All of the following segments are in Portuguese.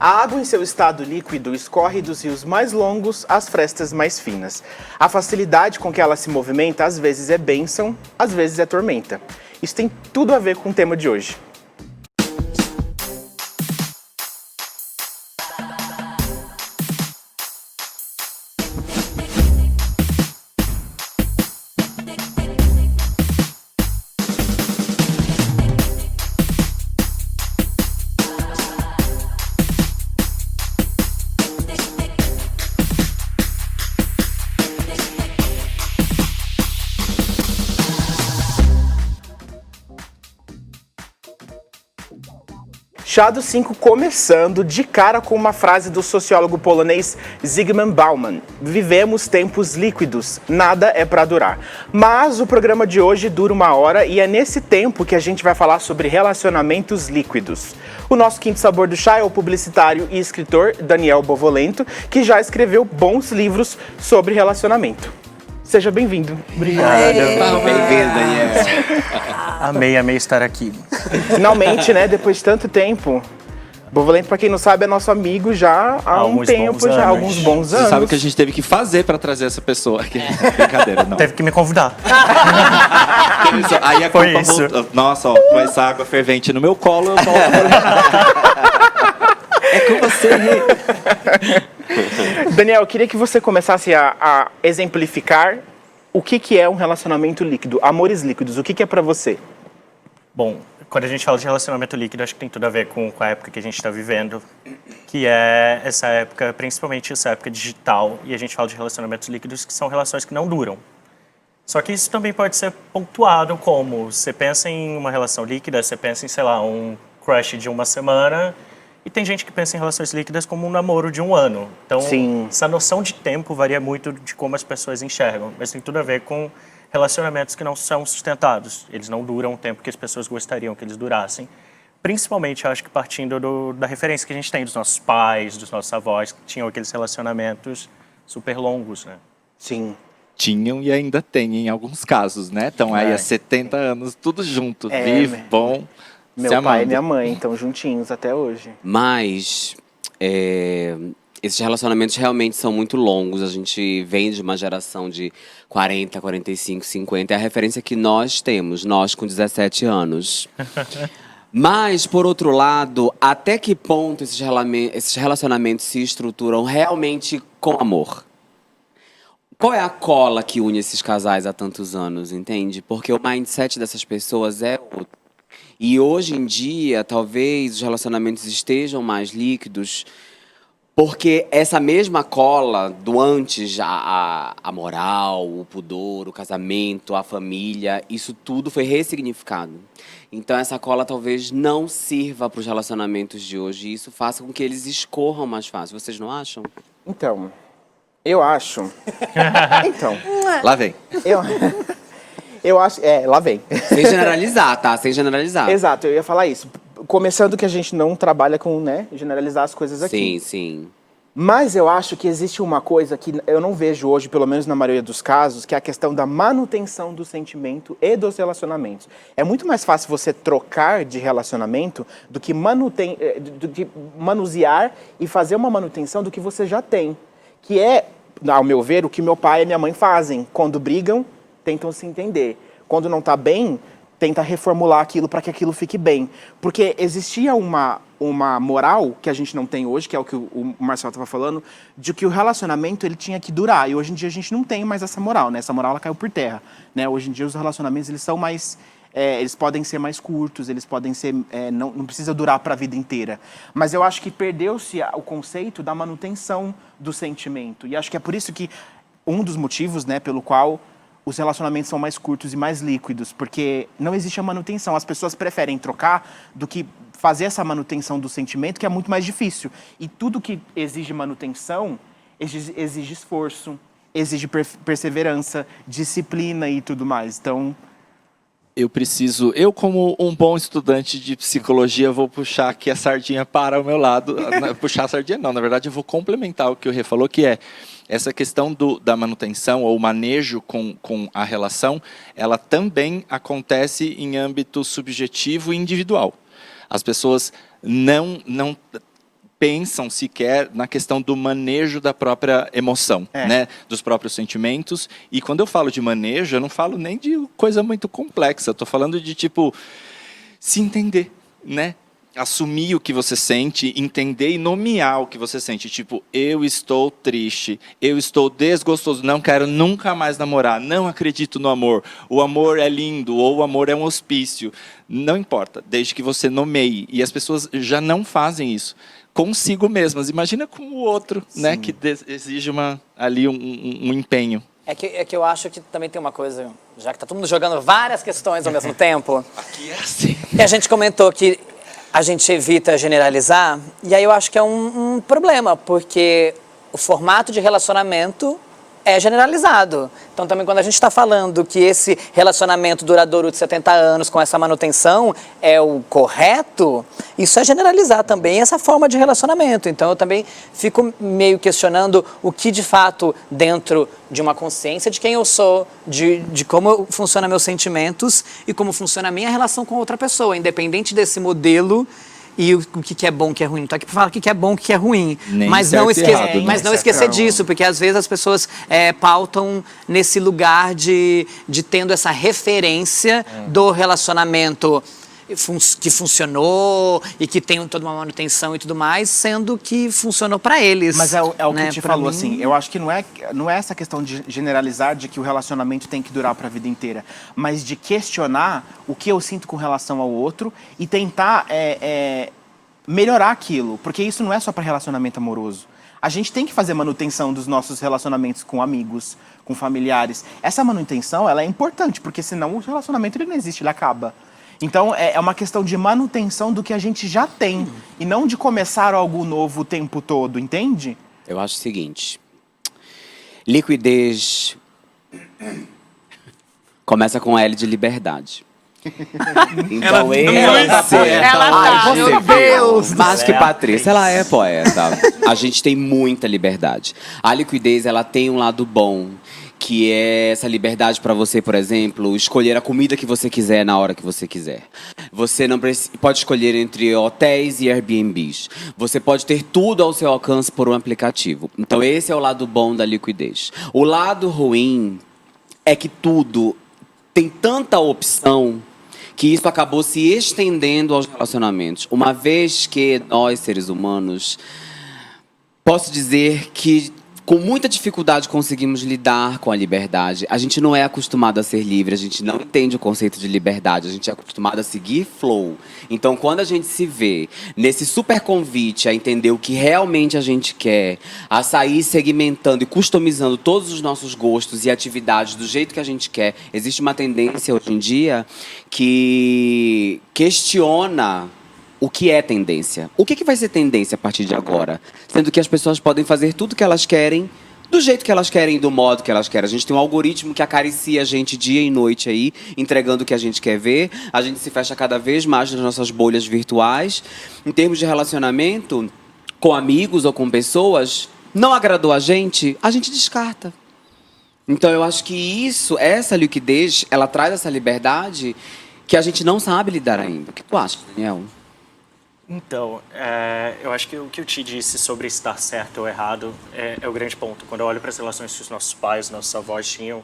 A água em seu estado líquido escorre dos rios mais longos às frestas mais finas. A facilidade com que ela se movimenta às vezes é bênção, às vezes é tormenta. Isso tem tudo a ver com o tema de hoje. Chá do 5 começando de cara com uma frase do sociólogo polonês Zygmunt Bauman. Vivemos tempos líquidos, nada é para durar. Mas o programa de hoje dura 1 hora e é nesse tempo que a gente vai falar sobre relacionamentos líquidos. O nosso quinto sabor do chá é o publicitário e escritor Daniel Bovolento, que já escreveu bons livros sobre relacionamento. Seja bem-vindo. Obrigado. Bem-vindo, Daniel. Amei estar aqui. Finalmente, né, depois de tanto tempo. Bovolento, pra quem não sabe, é nosso amigo já há um tempo, já há alguns bons anos. Você sabe o que a gente teve que fazer pra trazer essa pessoa aqui. Brincadeira, não. Teve que me convidar. Aí a Foi culpa isso. voltou. Nossa, ó, com essa água fervente no meu colo, eu volto. É com você. Daniel, eu queria que você começasse a exemplificar o que é um relacionamento líquido, amores líquidos, o que é pra você? Bom, quando a gente fala de relacionamento líquido, acho que tem tudo a ver com a época que a gente está vivendo, que é essa época, principalmente essa época digital, e a gente fala de relacionamentos líquidos que são relações que não duram. Só que isso também pode ser pontuado como, você pensa em uma relação líquida, você pensa em, sei lá, um crush de 1 semana, e tem gente que pensa em relações líquidas como um namoro de 1 ano. Então, Sim. Essa noção de tempo varia muito de como as pessoas enxergam, mas tem tudo a ver com relacionamentos que não são sustentados. Eles não duram o tempo que as pessoas gostariam que eles durassem. Principalmente, eu acho que partindo da referência que a gente tem dos nossos pais, dos nossos avós, que tinham aqueles relacionamentos super longos, né? Sim. Tinham e ainda tem em alguns casos, né? Estão aí há 70 anos, tudo junto, vivo, bom. Meu pai e minha mãe estão juntinhos até hoje. Mas esses relacionamentos realmente são muito longos. A gente vem de uma geração de 40, 45, 50. É a referência que nós temos, nós com 17 anos. Mas, por outro lado, até que ponto esses relacionamentos se estruturam realmente com amor? Qual é a cola que une esses casais há tantos anos, entende? Porque o mindset dessas pessoas é outro. E hoje em dia, talvez os relacionamentos estejam mais líquidos, porque essa mesma cola do antes, a moral, o pudor, o casamento, a família, isso tudo foi ressignificado. Então essa cola talvez não sirva para os relacionamentos de hoje e isso faça com que eles escorram mais fácil. Vocês não acham? Então, eu acho... Então, Lá vem. eu acho... lá vem. Sem generalizar, tá? Sem generalizar. Exato, eu ia falar isso. Começando que a gente não trabalha com, né, generalizar as coisas aqui. Sim, sim. Mas eu acho que existe uma coisa que eu não vejo hoje, pelo menos na maioria dos casos, que é a questão da manutenção do sentimento e dos relacionamentos. É muito mais fácil você trocar de relacionamento do que manusear e fazer uma manutenção do que você já tem. Que é, ao meu ver, o que meu pai e minha mãe fazem. Quando brigam, tentam se entender. Quando não tá bem, tenta reformular aquilo para que aquilo fique bem. Porque existia uma moral que a gente não tem hoje, que é o que o Marcelo estava falando, de que o relacionamento ele tinha que durar. E hoje em dia a gente não tem mais essa moral, né? Essa moral ela caiu por terra, né? Hoje em dia os relacionamentos eles são mais... eles podem ser mais curtos, eles podem ser... não precisa durar para a vida inteira. Mas eu acho que perdeu-se o conceito da manutenção do sentimento. E acho que é por isso que um dos motivos, né, pelo qual os relacionamentos são mais curtos e mais líquidos, porque não existe a manutenção. As pessoas preferem trocar do que fazer essa manutenção do sentimento, que é muito mais difícil. E tudo que exige manutenção exige esforço, exige perseverança, disciplina e tudo mais. Então... Eu como um bom estudante de psicologia, vou puxar aqui a sardinha para o meu lado. Puxar a sardinha não, na verdade eu vou complementar o que o Rê falou, que é essa questão da manutenção ou manejo com a relação, ela também acontece em âmbito subjetivo e individual. As pessoas não pensam sequer na questão do manejo da própria emoção, né? Dos próprios sentimentos. E quando eu falo de manejo, eu não falo nem de coisa muito complexa. Eu tô falando de, tipo, se entender, né? Assumir o que você sente, entender e nomear o que você sente. Tipo, eu estou triste, eu estou desgostoso, não quero nunca mais namorar, não acredito no amor, o amor é lindo, ou o amor é um hospício. Não importa, desde que você nomeie. E as pessoas já não fazem isso consigo mesmas. Imagina com o outro, né, que exige um empenho. É que eu acho que também tem uma coisa, já que tá todo mundo jogando várias questões ao mesmo tempo. Aqui é assim. E a gente comentou que a gente evita generalizar, e aí eu acho que é um problema, porque o formato de relacionamento é generalizado. Então também quando a gente está falando que esse relacionamento duradouro de 70 anos com essa manutenção é o correto, isso é generalizar também essa forma de relacionamento. Então eu também fico meio questionando o que de fato dentro de uma consciência de quem eu sou, de como funcionam meus sentimentos e como funciona a minha relação com outra pessoa, independente desse modelo. E o que é bom, o que é ruim. Não estou aqui para falar o que é bom, o que é ruim. Nem Mas certo não, e errado, né? mas não esquecer disso, porque às vezes as pessoas pautam nesse lugar de tendo essa referência do relacionamento que funcionou e que tem toda uma manutenção e tudo mais, sendo que funcionou para eles. Mas é o né? que te Pra falou, mim, assim, eu acho que não é essa questão de generalizar de que o relacionamento tem que durar para a vida inteira, mas de questionar o que eu sinto com relação ao outro e tentar melhorar aquilo, porque isso não é só para relacionamento amoroso. A gente tem que fazer manutenção dos nossos relacionamentos com amigos, com familiares. Essa manutenção, ela é importante, porque senão o relacionamento ele não existe, ele acaba. Então, é uma questão de manutenção do que a gente já tem, e não de começar algo novo o tempo todo, entende? Eu acho o seguinte, liquidez começa com L de liberdade. Então meu Deus! mais que Patrícia, ela é poeta. A gente tem muita liberdade. A liquidez, ela tem um lado bom, que é essa liberdade para você, por exemplo, escolher a comida que você quiser na hora que você quiser. Você não pode escolher entre hotéis e Airbnbs. Você pode ter tudo ao seu alcance por um aplicativo. Então esse é o lado bom da liquidez. O lado ruim é que tudo tem tanta opção que isso acabou se estendendo aos relacionamentos. Uma vez que nós, seres humanos, posso dizer que com muita dificuldade conseguimos lidar com a liberdade. A gente não é acostumado a ser livre, a gente não entende o conceito de liberdade, a gente é acostumado a seguir flow. Então, quando a gente se vê nesse super convite a entender o que realmente a gente quer, a sair segmentando e customizando todos os nossos gostos e atividades do jeito que a gente quer, existe uma tendência hoje em dia que questiona o que é tendência. O que vai ser tendência a partir de agora? Sendo que as pessoas podem fazer tudo que elas querem, do jeito que elas querem, do modo que elas querem. A gente tem um algoritmo que acaricia a gente dia e noite aí, entregando o que a gente quer ver. A gente se fecha cada vez mais nas nossas bolhas virtuais. Em termos de relacionamento, com amigos ou com pessoas, não agradou a gente descarta. Então eu acho que essa liquidez, ela traz essa liberdade que a gente não sabe lidar ainda. O que tu acha, Daniel? Então, eu acho que o que o Ti disse sobre estar certo ou errado é o grande ponto. Quando eu olho para as relações que os nossos pais, nossos avós tinham,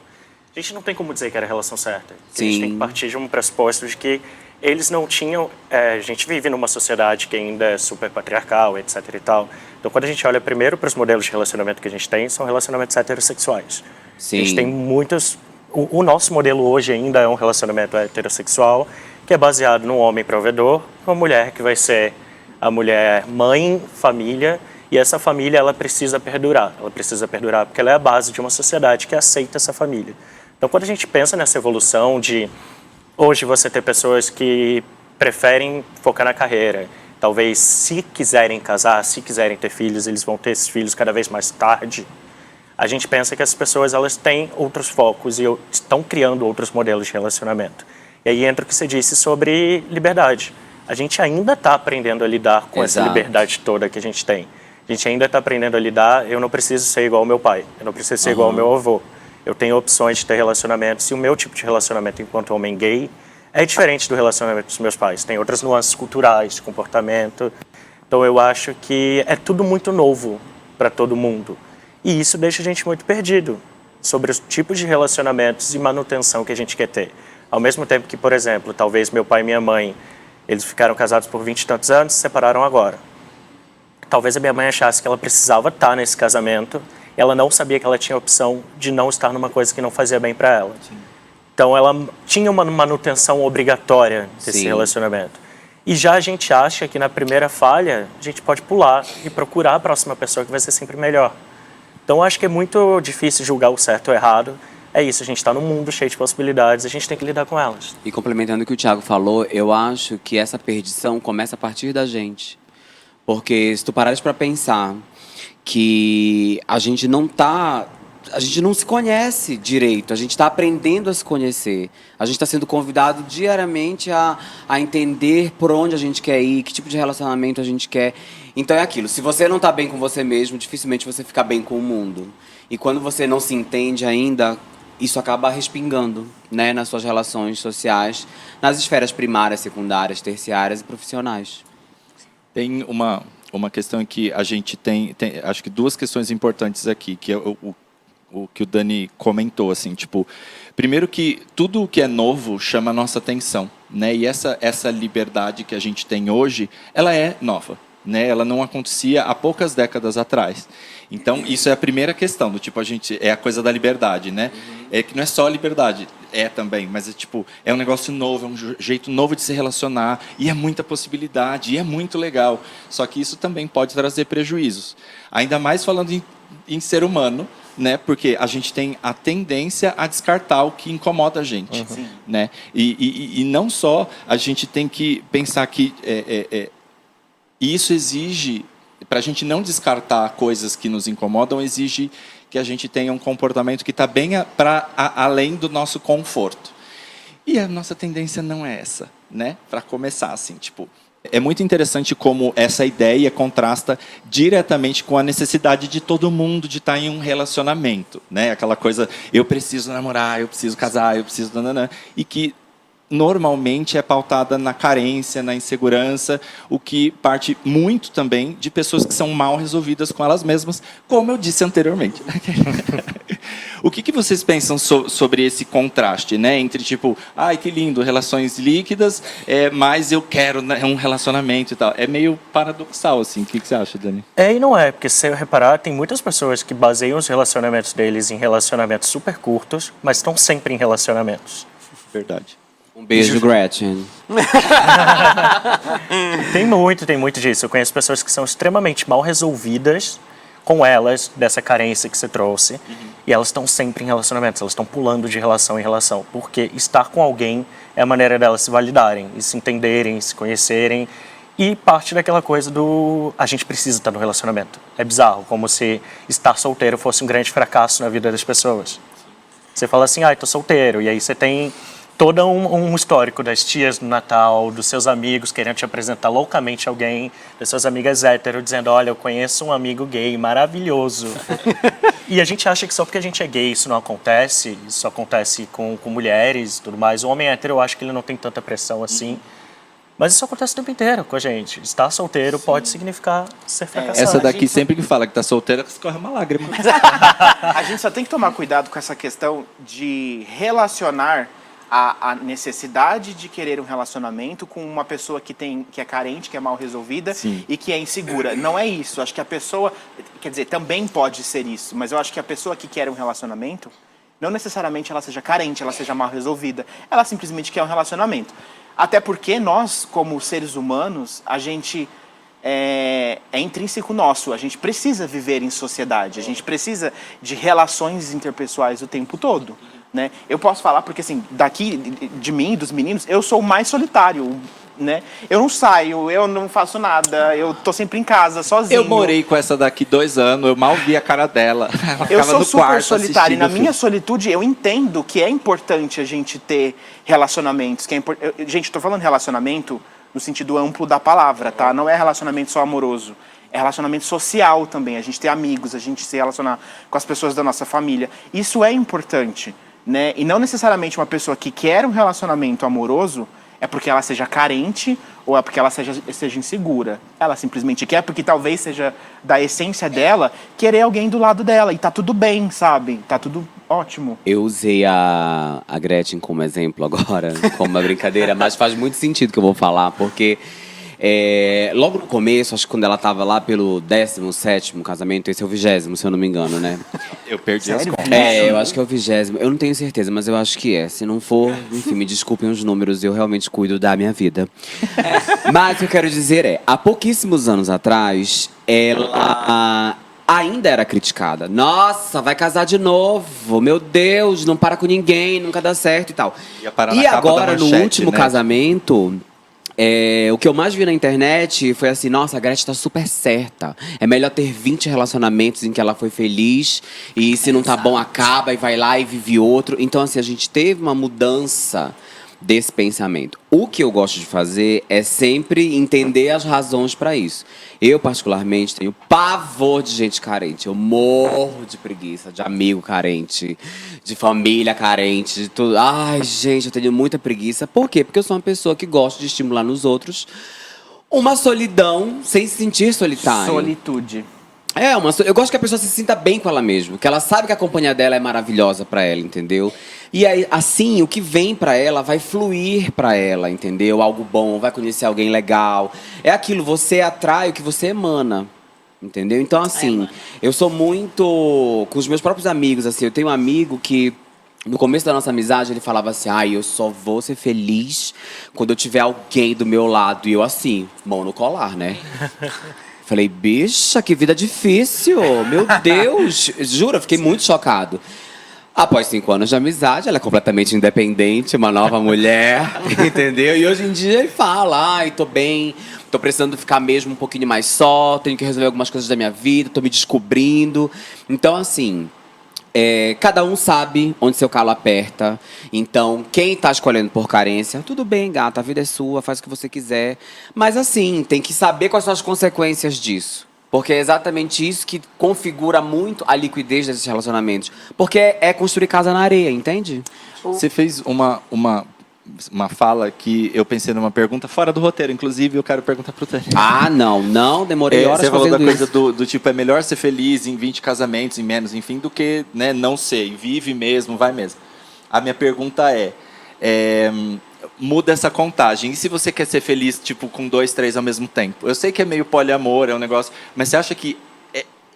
a gente não tem como dizer que era a relação certa. A gente tem que partir de um pressuposto de que eles não tinham... a gente vive numa sociedade que ainda é super patriarcal, etc e tal. Então, quando a gente olha primeiro para os modelos de relacionamento que a gente tem, são relacionamentos heterossexuais. Sim. A gente tem muitos... O nosso modelo hoje ainda é um relacionamento heterossexual, que é baseado num homem provedor, uma mulher que vai ser a mulher mãe, família, e essa família ela precisa perdurar. Ela precisa perdurar porque ela é a base de uma sociedade que aceita essa família. Então, quando a gente pensa nessa evolução de hoje você ter pessoas que preferem focar na carreira, talvez se quiserem casar, se quiserem ter filhos, eles vão ter esses filhos cada vez mais tarde. A gente pensa que as pessoas elas têm outros focos e estão criando outros modelos de relacionamento. E aí entra o que você disse sobre liberdade. A gente ainda está aprendendo a lidar com essa liberdade toda que a gente tem. A gente ainda está aprendendo a lidar, eu não preciso ser igual ao meu pai, eu não preciso ser igual ao meu avô. Eu tenho opções de ter relacionamentos e o meu tipo de relacionamento enquanto homem gay é diferente do relacionamento dos meus pais. Tem outras nuances culturais, de comportamento. Então eu acho que é tudo muito novo para todo mundo. E isso deixa a gente muito perdido sobre os tipos de relacionamentos e manutenção que a gente quer ter. Ao mesmo tempo que, por exemplo, talvez meu pai e minha mãe, eles ficaram casados por 20 e tantos anos e se separaram agora. Talvez a minha mãe achasse que ela precisava estar nesse casamento e ela não sabia que ela tinha a opção de não estar numa coisa que não fazia bem para ela. Sim. Então ela tinha uma manutenção obrigatória desse relacionamento. E já a gente acha que na primeira falha a gente pode pular e procurar a próxima pessoa que vai ser sempre melhor. Então acho que é muito difícil julgar o certo ou o errado. É isso, a gente está num mundo cheio de possibilidades, a gente tem que lidar com elas. E complementando o que o Thiago falou, eu acho que essa perdição começa a partir da gente. Porque se tu parares para pensar que a gente não se conhece direito, a gente está aprendendo a se conhecer. A gente está sendo convidado diariamente a entender por onde a gente quer ir, que tipo de relacionamento a gente quer. Então é aquilo, se você não está bem com você mesmo, dificilmente você fica bem com o mundo. E quando você não se entende ainda, isso acaba respingando, né, nas suas relações sociais, nas esferas primárias, secundárias, terciárias e profissionais. Tem uma questão que a gente tem acho que duas questões importantes aqui, que é o que o Dani comentou, assim, tipo, primeiro que tudo o que é novo chama a nossa atenção, né? E essa liberdade que a gente tem hoje, ela é nova, né? Ela não acontecia há poucas décadas atrás. Então, isso é a primeira questão, do tipo, é a coisa da liberdade, né? É que não é só liberdade, também, mas é um negócio novo, é um jeito novo de se relacionar, e é muita possibilidade, e é muito legal. Só que isso também pode trazer prejuízos. Ainda mais falando em ser humano, né? Porque a gente tem a tendência a descartar o que incomoda a gente, né? E não só a gente tem que pensar que isso exige, para a gente não descartar coisas que nos incomodam, exige que a gente tenha um comportamento que está bem além do nosso conforto. E a nossa tendência não é essa, né? Para começar, assim, é muito interessante como essa ideia contrasta diretamente com a necessidade de todo mundo de estar em um relacionamento, né? Aquela coisa, eu preciso namorar, eu preciso casar, eu preciso... E que normalmente é pautada na carência, na insegurança, o que parte muito também de pessoas que são mal resolvidas com elas mesmas, como eu disse anteriormente. O que vocês pensam sobre esse contraste, né? Entre ai, que lindo, relações líquidas, mas eu quero um relacionamento e tal. É meio paradoxal, assim. O que você acha, Dani? É e não é, porque se você reparar, tem muitas pessoas que baseiam os relacionamentos deles em relacionamentos super curtos, mas estão sempre em relacionamentos. Verdade. Um beijo, Gretchen. Tem muito disso. Eu conheço pessoas que são extremamente mal resolvidas com elas, dessa carência que você trouxe, e elas estão sempre em relacionamentos, elas estão pulando de relação em relação, porque estar com alguém é a maneira delas se validarem, e se entenderem, se conhecerem, e parte daquela coisa a gente precisa estar no relacionamento. É bizarro, como se estar solteiro fosse um grande fracasso na vida das pessoas. Você fala assim, tô solteiro, e aí você tem todo um histórico das tias no Natal, dos seus amigos querendo te apresentar loucamente alguém, das suas amigas hétero dizendo, olha, eu conheço um amigo gay maravilhoso. E a gente acha que só porque a gente é gay isso não acontece, isso acontece com mulheres e tudo mais. O homem hétero, eu acho que ele não tem tanta pressão assim. Mas isso acontece o tempo inteiro com a gente. Estar solteiro pode significar ser fracassado. Essa daqui sempre que fala que tá solteira, escorre uma lágrima. A gente só tem que tomar cuidado com essa questão de relacionar a necessidade de querer um relacionamento com uma pessoa que é carente, que é mal resolvida e que é insegura. Não é isso. Acho que a pessoa, quer dizer, também pode ser isso, mas eu acho que a pessoa que quer um relacionamento, não necessariamente ela seja carente, ela seja mal resolvida. Ela simplesmente quer um relacionamento. Até porque nós, como seres humanos, a gente é intrínseco nosso. A gente precisa viver em sociedade, a gente precisa de relações interpessoais o tempo todo. Né? Eu posso falar porque, assim, daqui de mim, dos meninos, eu sou o mais solitário, né? Eu não saio, eu não faço nada, eu tô sempre em casa, sozinho. Eu morei com essa daqui 2 anos, eu mal vi a cara dela. Eu sou super solitário e na minha solitude eu entendo que é importante a gente ter relacionamentos. Gente, tô falando relacionamento no sentido amplo da palavra, tá? Não é relacionamento só amoroso. É relacionamento social também, a gente ter amigos, a gente se relacionar com as pessoas da nossa família. Isso é importante. Né? E não necessariamente uma pessoa que quer um relacionamento amoroso, é porque ela seja carente ou é porque ela seja insegura. Ela simplesmente quer porque talvez seja da essência dela querer alguém do lado dela. E tá tudo bem, sabe? Tá tudo ótimo. Eu usei a Gretchen como exemplo agora, como uma brincadeira, mas faz muito sentido que eu vou falar, porque logo no começo, acho que quando ela tava lá pelo 17º casamento, esse é o 20º, se eu não me engano, né? Eu perdi as Sério? contas. Eu acho que é o 20º. Eu não tenho certeza, mas eu acho que é. Se não for, enfim, me desculpem os números, eu realmente cuido da minha vida. Mas o que eu quero dizer há pouquíssimos anos atrás, ela ainda era criticada. Nossa, vai casar de novo. Meu Deus, não para com ninguém, nunca dá certo e tal. Ia parar E na capa agora, da no manchete, último né? casamento, o que eu mais vi na internet foi assim, nossa, a Gretchen tá super certa. É melhor ter 20 relacionamentos em que ela foi feliz. E se não tá bom, acaba e vai lá e vive outro. Então, assim, a gente teve uma mudança desse pensamento. O que eu gosto de fazer é sempre entender as razões para isso. Eu, particularmente, tenho pavor de gente carente. Eu morro de preguiça de amigo carente, de família carente, de tudo. Ai, gente, eu tenho muita preguiça. Por quê? Porque eu sou uma pessoa que gosta de estimular nos outros uma solidão sem se sentir solitária. Solitude. Eu gosto que a pessoa se sinta bem com ela mesma, que ela sabe que a companhia dela é maravilhosa pra ela, entendeu? E aí, assim, o que vem pra ela vai fluir pra ela, entendeu? Algo bom, vai conhecer alguém legal. É aquilo, você atrai o que você emana, entendeu? Então, assim, eu sou muito com os meus próprios amigos, assim, eu tenho um amigo que no começo da nossa amizade, ele falava assim, eu só vou ser feliz quando eu tiver alguém do meu lado. E eu assim, mão no colar, né? Falei, bicha, que vida difícil. Meu Deus. Juro, eu fiquei muito chocado. Após 5 anos de amizade, ela é completamente independente, uma nova mulher, entendeu? E hoje em dia ele fala, tô bem, tô precisando ficar mesmo um pouquinho mais só, tenho que resolver algumas coisas da minha vida, tô me descobrindo. Então, assim, cada um sabe onde seu calo aperta. Então, quem tá escolhendo por carência, tudo bem, gata, a vida é sua, faz o que você quiser. Mas assim, tem que saber quais são as consequências disso. Porque é exatamente isso que configura muito a liquidez desses relacionamentos. Porque é construir casa na areia, entende? Você fez uma fala que eu pensei numa pergunta fora do roteiro. Inclusive, eu quero perguntar pro Tânia. Não, demorei horas Você falou da fazendo coisa isso. do tipo, é melhor ser feliz em 20 casamentos, em menos, enfim, do que, né, não ser. E vive mesmo, vai mesmo. A minha pergunta muda essa contagem. E se você quer ser feliz, tipo, com 2, 3 ao mesmo tempo? Eu sei que é meio poliamor, é um negócio, mas você acha que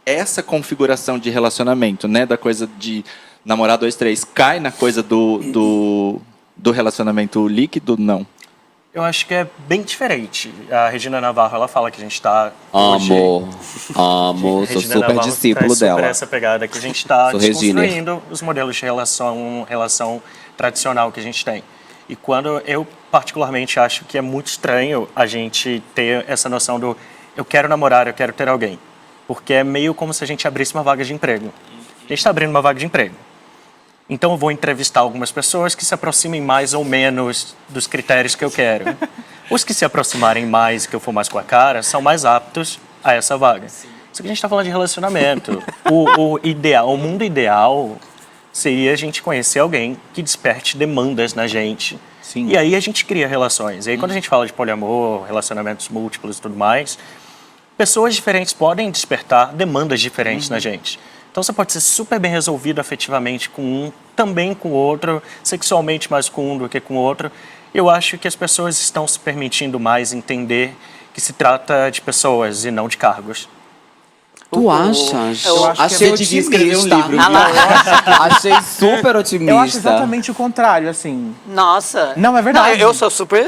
essa configuração de relacionamento, né, da coisa de namorar 2, 3, cai na coisa do relacionamento líquido? Não. Eu acho que é bem diferente. A Regina Navarro, ela fala que a gente está... Amo, sou Regina super Navarro discípulo traz super dela. essa pegada que a gente está Sou Regina. desconstruindo os modelos de relação tradicional que a gente tem. E quando eu, particularmente, acho que é muito estranho a gente ter essa noção do eu quero namorar, eu quero ter alguém. Porque é meio como se a gente abrisse uma vaga de emprego. A gente está abrindo uma vaga de emprego. Então eu vou entrevistar algumas pessoas que se aproximem mais ou menos dos critérios que eu quero. Os que se aproximarem mais, que eu for mais com a cara, são mais aptos a essa vaga. Só que a gente está falando de relacionamento. O mundo ideal seria a gente conhecer alguém que desperte demandas na gente. Sim. E aí a gente cria relações. E aí quando a gente fala de poliamor, relacionamentos múltiplos e tudo mais, pessoas diferentes podem despertar demandas diferentes na gente. Então você pode ser super bem resolvido afetivamente com um, também com o outro, sexualmente mais com um do que com o outro. Eu acho que as pessoas estão se permitindo mais entender que se trata de pessoas e não de cargos. Tu achas? Eu acho que Achei você devia escrever um otimista. livro. Achei super otimista. Eu acho exatamente o contrário, assim. Nossa. Não, é verdade. Não,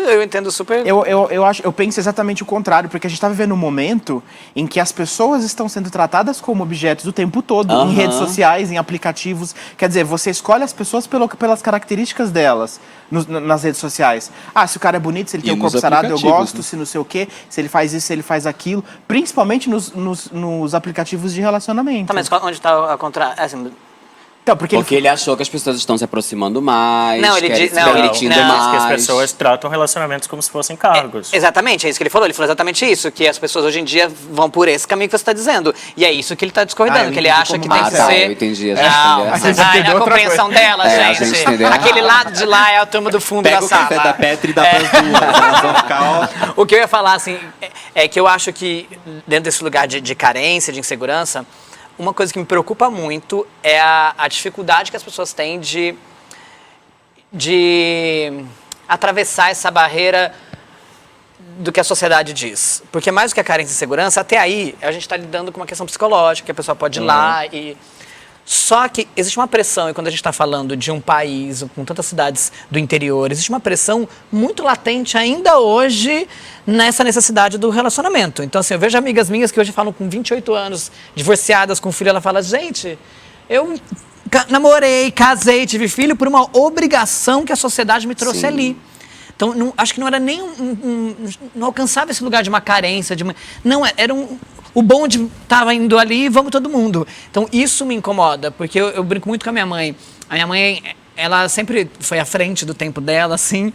eu entendo super. Eu penso exatamente o contrário, porque a gente está vivendo um momento em que as pessoas estão sendo tratadas como objetos o tempo todo, em redes sociais, em aplicativos. Quer dizer, você escolhe as pessoas pelas características delas nas redes sociais. Se o cara é bonito, se ele tem um corpo sarado, eu gosto, né? se não sei o quê, se ele faz isso, se ele faz aquilo. Principalmente nos aplicativos de relacionamento. Tá, mas onde está a contrário? Assim, Então, porque Porque ele achou que as pessoas estão se aproximando mais, Não, ele querem diz- se não, permitindo não. mais. Que as pessoas tratam relacionamentos como se fossem cargos. Exatamente, é isso que ele falou. Ele falou exatamente isso, que as pessoas hoje em dia vão por esse caminho que você está dizendo. E é isso que ele está discordando, eu que ele entendi acha como que tem que Marcelo. ser... Eu entendi, a gente Não, entendeu. Você a entendeu outra compreensão dela, a gente. gente entendeu Aquele errado. lado de lá é a turma do fundo Pega da o sala. café da Petri e dá pras duas. Elas vão ficar, ó. O que eu ia falar, assim, é que eu acho que dentro desse lugar de carência, de insegurança, uma coisa que me preocupa muito é a dificuldade que as pessoas têm de atravessar essa barreira do que a sociedade diz. Porque mais do que a carência e insegurança, até aí a gente está lidando com uma questão psicológica, que a pessoa pode ir lá e... Só que existe uma pressão, e quando a gente está falando de um país com tantas cidades do interior, existe uma pressão muito latente ainda hoje nessa necessidade do relacionamento. Então, assim, eu vejo amigas minhas que hoje falam com 28 anos, divorciadas, com filho, ela fala, gente, eu namorei, casei, tive filho por uma obrigação que a sociedade me trouxe Sim. ali. Então, acho que não era nem não alcançava esse lugar de uma carência, não, era o bonde estava indo ali, vamos todo mundo. Então, isso me incomoda, porque eu brinco muito com a minha mãe. A minha mãe, ela sempre foi à frente do tempo dela, assim,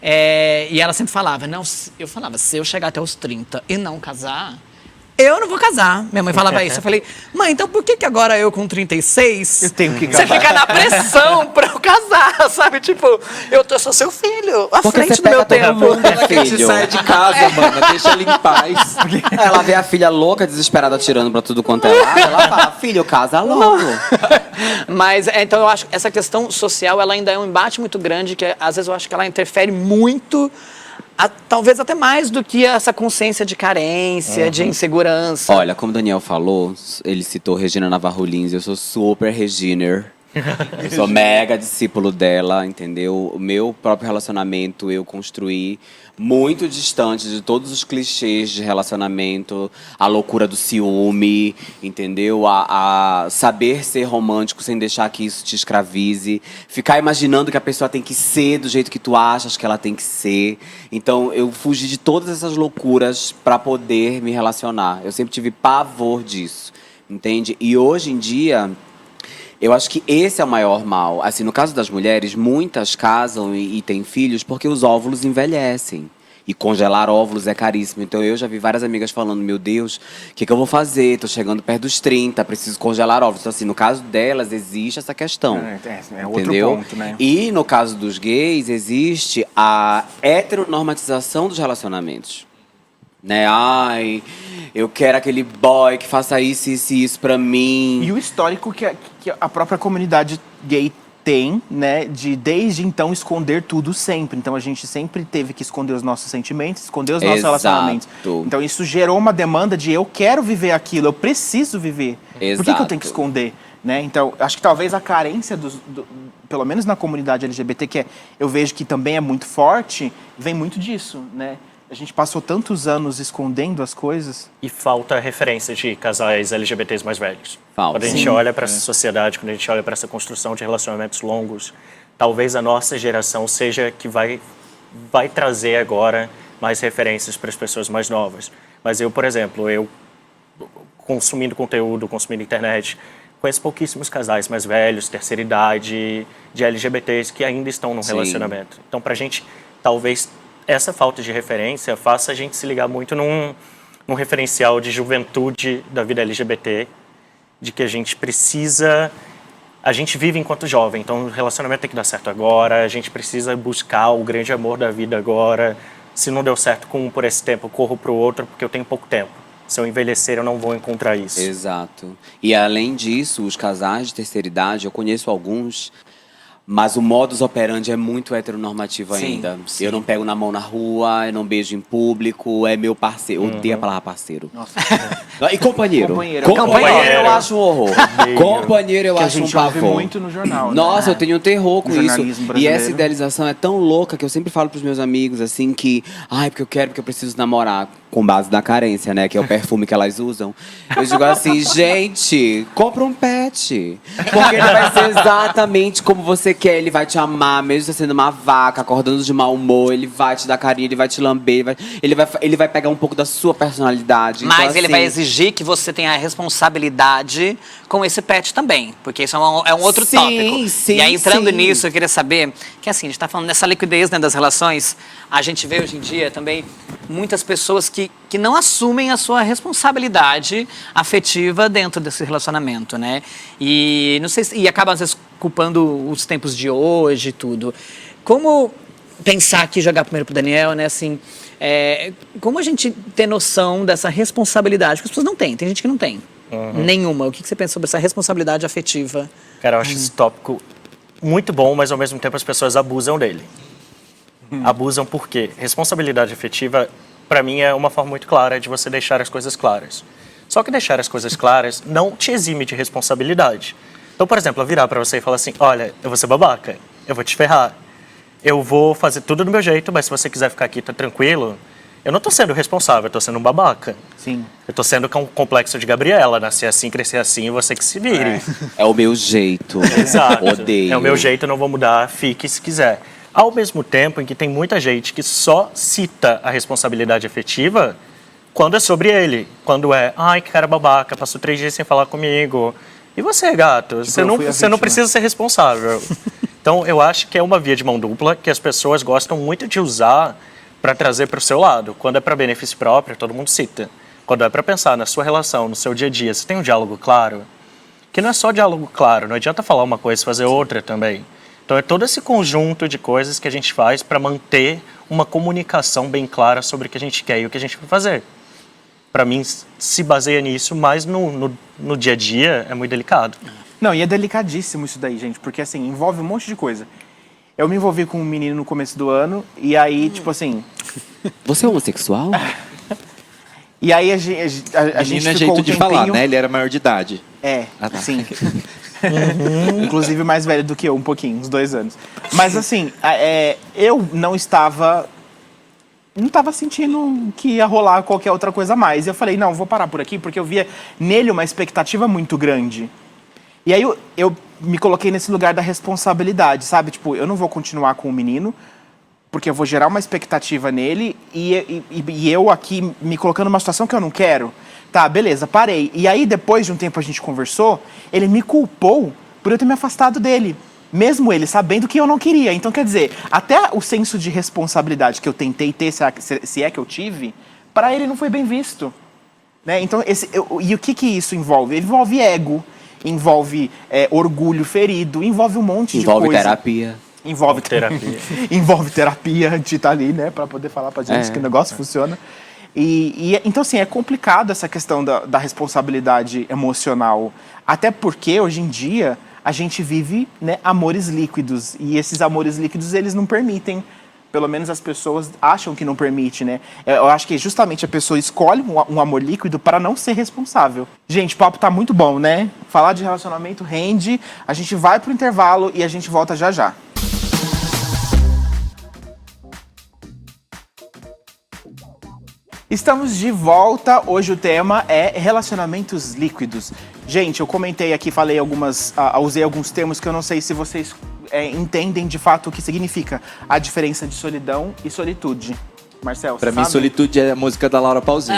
e ela sempre falava, não, eu falava, se eu chegar até os 30 e não casar, eu não vou casar. Minha mãe falava isso. Eu falei, mãe, então por que agora eu com 36... Eu tenho que Você casar. fica na pressão pra eu casar, sabe? Tipo, eu sou seu filho, à Porque frente você do meu pega todo tempo. mundo, Ela quer te filho. sair de casa, mano. Deixa ela em paz. Ela vê a filha louca, desesperada, atirando pra tudo quanto é lado. Ela fala, filho, casa logo. Mas, então, eu acho que essa questão social, ela ainda é um embate muito grande, que às vezes eu acho que ela interfere muito, talvez até mais do que essa consciência de carência, de insegurança. Olha, como o Daniel falou, ele citou Regina Navarro Lins, eu sou super Reginer. Eu sou mega discípulo dela, entendeu? O meu próprio relacionamento eu construí muito distante de todos os clichês de relacionamento, a loucura do ciúme, entendeu? A saber ser romântico sem deixar que isso te escravize, ficar imaginando que a pessoa tem que ser do jeito que tu achas que ela tem que ser. Então eu fugi de todas essas loucuras para poder me relacionar. Eu sempre tive pavor disso, entende? E hoje em dia eu acho que esse é o maior mal. Assim, no caso das mulheres, muitas casam e têm filhos porque os óvulos envelhecem. E congelar óvulos é caríssimo. Então eu já vi várias amigas falando, meu Deus, o que eu vou fazer? Tô chegando perto dos 30, preciso congelar óvulos. Então, assim, no caso delas, existe essa questão. É outro Entendeu? ponto, né? E no caso dos gays, existe a heteronormatização dos relacionamentos. Né? Ai, eu quero aquele boy que faça isso, isso e isso pra mim. E o histórico que a própria comunidade gay tem, né, de desde então esconder tudo sempre. Então a gente sempre teve que esconder os nossos sentimentos, esconder os nossos Exato. relacionamentos. Então isso gerou uma demanda de eu quero viver aquilo, eu preciso viver. Por que eu Exato. tenho que esconder? Né? Então, acho que talvez a carência, pelo menos na comunidade LGBT, eu vejo que também é muito forte, vem muito disso, né? A gente passou tantos anos escondendo as coisas. E falta referência de casais LGBTs mais velhos. Falta. Quando a gente olha para essa sociedade, quando a gente olha para essa construção de relacionamentos longos, talvez a nossa geração seja que vai trazer agora mais referências para as pessoas mais novas. Mas eu, por exemplo, consumindo conteúdo, consumindo internet, conheço pouquíssimos casais mais velhos, terceira idade, de LGBTs que ainda estão num Sim. relacionamento. Então, para a gente, talvez essa falta de referência faça a gente se ligar muito num referencial de juventude da vida LGBT, de que a gente precisa... A gente vive enquanto jovem, então o relacionamento tem que dar certo agora, a gente precisa buscar o grande amor da vida agora. Se não deu certo com um por esse tempo, eu corro para o outro porque eu tenho pouco tempo. Se eu envelhecer, eu não vou encontrar isso. Exato. E além disso, os casais de terceira idade, eu conheço alguns, mas o modus operandi é muito heteronormativo Sim, ainda. sim. Eu não pego na mão na rua, eu não beijo em público, é meu parceiro. Eu odeio a palavra parceiro. Nossa, E companheiro. Companheiro. Companheiro eu acho um horror. Companheiro eu que a acho um gente ouve pavor. muito no jornal. né? Nossa, eu tenho um terror com No isso. jornalismo E brasileiro. essa idealização é tão louca que eu sempre falo pros meus amigos assim que, ai, porque eu quero, porque eu preciso namorar. com base na carência, né? Que é o perfume que elas usam. Eu digo assim, gente, compra um pet. Porque ele vai ser exatamente como você quer. Ele vai te amar, mesmo você sendo uma vaca, acordando de mau humor. Ele vai te dar carinho, ele vai te lamber. Ele vai pegar um pouco da sua personalidade. Mas então, ele assim, vai exigir que você tenha a responsabilidade com esse pet também. Porque isso é um outro Sim, tópico. sim, e aí, entrando sim. nisso, eu queria saber que, assim, a gente tá falando dessa liquidez, né, das relações. A gente vê hoje em dia também muitas pessoas que não assumem a sua responsabilidade afetiva dentro desse relacionamento, né? E não sei e acabam às vezes culpando os tempos de hoje e tudo. Como pensar aqui, jogar primeiro pro Daniel, né? Assim, como a gente ter noção dessa responsabilidade? Porque as pessoas não têm, tem gente que não tem nenhuma. O que você pensa sobre essa responsabilidade afetiva? Cara, eu acho esse tópico muito bom, mas ao mesmo tempo as pessoas abusam dele. Abusam por quê? Responsabilidade afetiva, para mim, é uma forma muito clara de você deixar as coisas claras. Só que deixar as coisas claras não te exime de responsabilidade. Então, por exemplo, eu virar para você e falar assim, olha, eu vou ser babaca, eu vou te ferrar, eu vou fazer tudo do meu jeito, mas se você quiser ficar aqui, tá tranquilo. Eu não tô sendo responsável, eu tô sendo um babaca. Sim. Eu tô sendo com o complexo de Gabriela, nascer assim, crescer assim, e você que se vire. É o meu jeito. Exato. Odeio. É o meu jeito, eu não vou mudar, fique se quiser. Ao mesmo tempo em que tem muita gente que só cita a responsabilidade afetiva quando é sobre ele. Quando é, ai, que cara babaca, passou 3 dias sem falar comigo. E você, gato? eu Você fui a não vítima. precisa ser responsável. Então, eu acho que é uma via de mão dupla que as pessoas gostam muito de usar para trazer para o seu lado. Quando é para benefício próprio, todo mundo cita. Quando é para pensar na sua relação, no seu dia a dia, você tem um diálogo claro? Que não é só diálogo claro, não adianta falar uma coisa e fazer outra também. Então é todo esse conjunto de coisas que a gente faz para manter uma comunicação bem clara sobre o que a gente quer e o que a gente vai fazer. Para mim, se baseia nisso, mas no dia a dia é muito delicado. Não, e é delicadíssimo isso daí, gente, porque assim, envolve um monte de coisa. Eu me envolvi com um menino no começo do ano, e aí, tipo assim... Você é homossexual? E aí a gente Menino é ficou jeito um de falar, tempinho- né? Ele era maior de idade. É, Ah, tá. sim. Inclusive mais velho do que eu, um pouquinho, uns 2 anos. Mas assim, eu não estava sentindo que ia rolar qualquer outra coisa a mais. E eu falei, não, vou parar por aqui, porque eu via nele uma expectativa muito grande. E aí eu me coloquei nesse lugar da responsabilidade, sabe? Tipo, eu não vou continuar com o menino, porque eu vou gerar uma expectativa nele e eu aqui me colocando numa situação que eu não quero. Tá, beleza, parei. E aí, depois de um tempo a gente conversou, ele me culpou por eu ter me afastado dele. Mesmo ele sabendo que eu não queria. Então, quer dizer, até o senso de responsabilidade que eu tentei ter, se é que eu tive, para ele não foi bem visto. Né? Então, e o que isso envolve? Envolve ego, envolve orgulho ferido, envolve um monte de Envolve coisa. terapia. Envolve Terapia. envolve terapia de estar ali, né? Pra poder falar pra gente que o negócio funciona. Então, assim, é complicado essa questão da responsabilidade emocional. Até porque, hoje em dia, a gente vive, né, amores líquidos. E esses amores líquidos, eles não permitem. Pelo menos as pessoas acham que não permite, né? Eu acho que justamente a pessoa escolhe um amor líquido para não ser responsável. Gente, o papo tá muito bom, né? Falar de relacionamento rende. A gente vai pro intervalo e a gente volta já já. Estamos de volta. Hoje o tema é relacionamentos líquidos. Gente, eu comentei aqui, falei usei alguns termos que eu não sei se vocês entendem de fato o que significa a diferença de solidão e solitude. Marcel, Pra você mim, sabe? solitude é a música da Laura Pausini.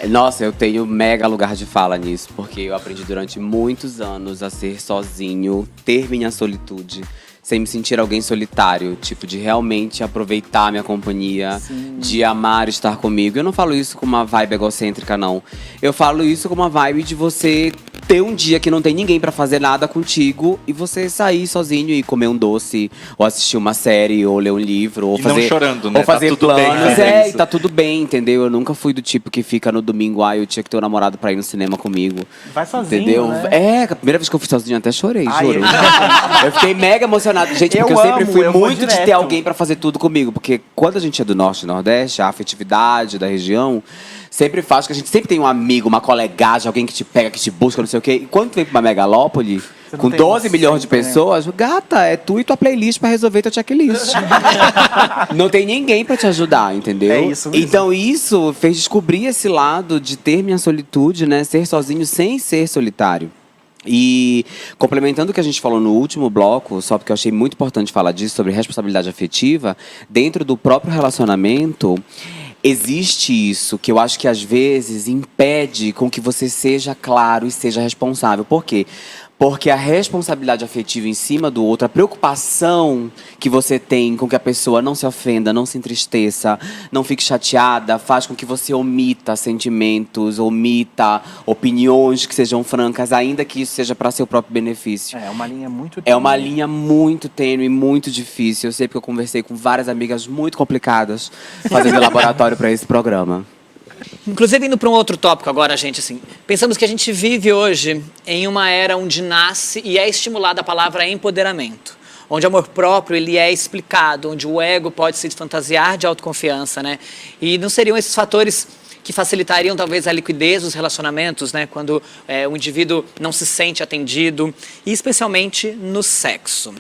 Nossa, eu tenho mega lugar de fala nisso, porque eu aprendi durante muitos anos a ser sozinho, ter minha solitude, sem me sentir alguém solitário, tipo, de realmente aproveitar a minha companhia, de amar estar comigo. Eu não falo isso com uma vibe egocêntrica, não. Eu falo isso com uma vibe de você ter um dia que não tem ninguém pra fazer nada contigo e você sair sozinho e comer um doce, ou assistir uma série, ou ler um livro, ou E não fazer chorando, né? ou fazer Tá tudo bem planos. fazer E isso. tá tudo bem, entendeu? Eu nunca fui do tipo que fica no domingo, eu tinha que ter um namorado pra ir no cinema comigo. Vai sozinho, entendeu? né? A primeira vez que eu fui sozinho até chorei, Ai, juro. Eu fiquei mega emocionado. Gente, porque eu sempre fui eu vou muito de direto. ter alguém pra fazer tudo comigo. Porque quando a gente é do Norte e Nordeste, a afetividade da região sempre faz que a gente sempre tem um amigo, uma colegagem, alguém que te pega, que te busca, não sei o quê. E quando tu vem pra uma megalópole, não com tem 12 um milhões de centro, né? pessoas, gata, é tu e tua playlist pra resolver tua checklist. Não tem ninguém pra te ajudar, entendeu? É isso mesmo. Então isso fez descobrir esse lado de ter minha solitude, né? Ser sozinho sem ser solitário. E complementando o que a gente falou no último bloco, só porque eu achei muito importante falar disso, sobre responsabilidade afetiva, dentro do próprio relacionamento, existe isso que eu acho que às vezes impede com que você seja claro e seja responsável. Por quê? Porque a responsabilidade afetiva em cima do outro, a preocupação que você tem com que a pessoa não se ofenda, não se entristeça, não fique chateada, faz com que você omita sentimentos, omita opiniões que sejam francas, ainda que isso seja para seu próprio benefício. É uma linha muito É uma linha muito tênue, muito difícil. Eu sei porque eu conversei com várias amigas muito complicadas fazendo laboratório para esse programa. Inclusive, indo para um outro tópico agora, gente, assim, pensamos que a gente vive hoje em uma era onde nasce e é estimulada a palavra empoderamento, onde o amor próprio ele é explicado, onde o ego pode se fantasiar de autoconfiança, né? E não seriam esses fatores que facilitariam talvez a liquidez dos relacionamentos, né? Quando o indivíduo não se sente atendido, e especialmente no sexo.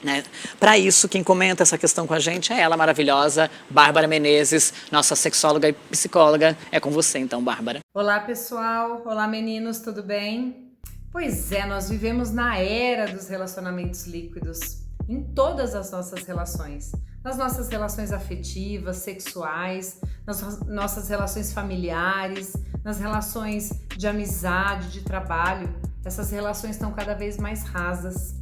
Né? Para isso, quem comenta essa questão com a gente é ela maravilhosa, Bárbara Menezes, nossa sexóloga e psicóloga. É com você então, Bárbara. Olá pessoal, olá meninos, tudo bem? Pois é, nós vivemos na era dos relacionamentos líquidos, em todas as nossas relações. Nas nossas relações afetivas, sexuais, nas nossas relações familiares, nas relações de amizade, de trabalho. Essas relações estão cada vez mais rasas.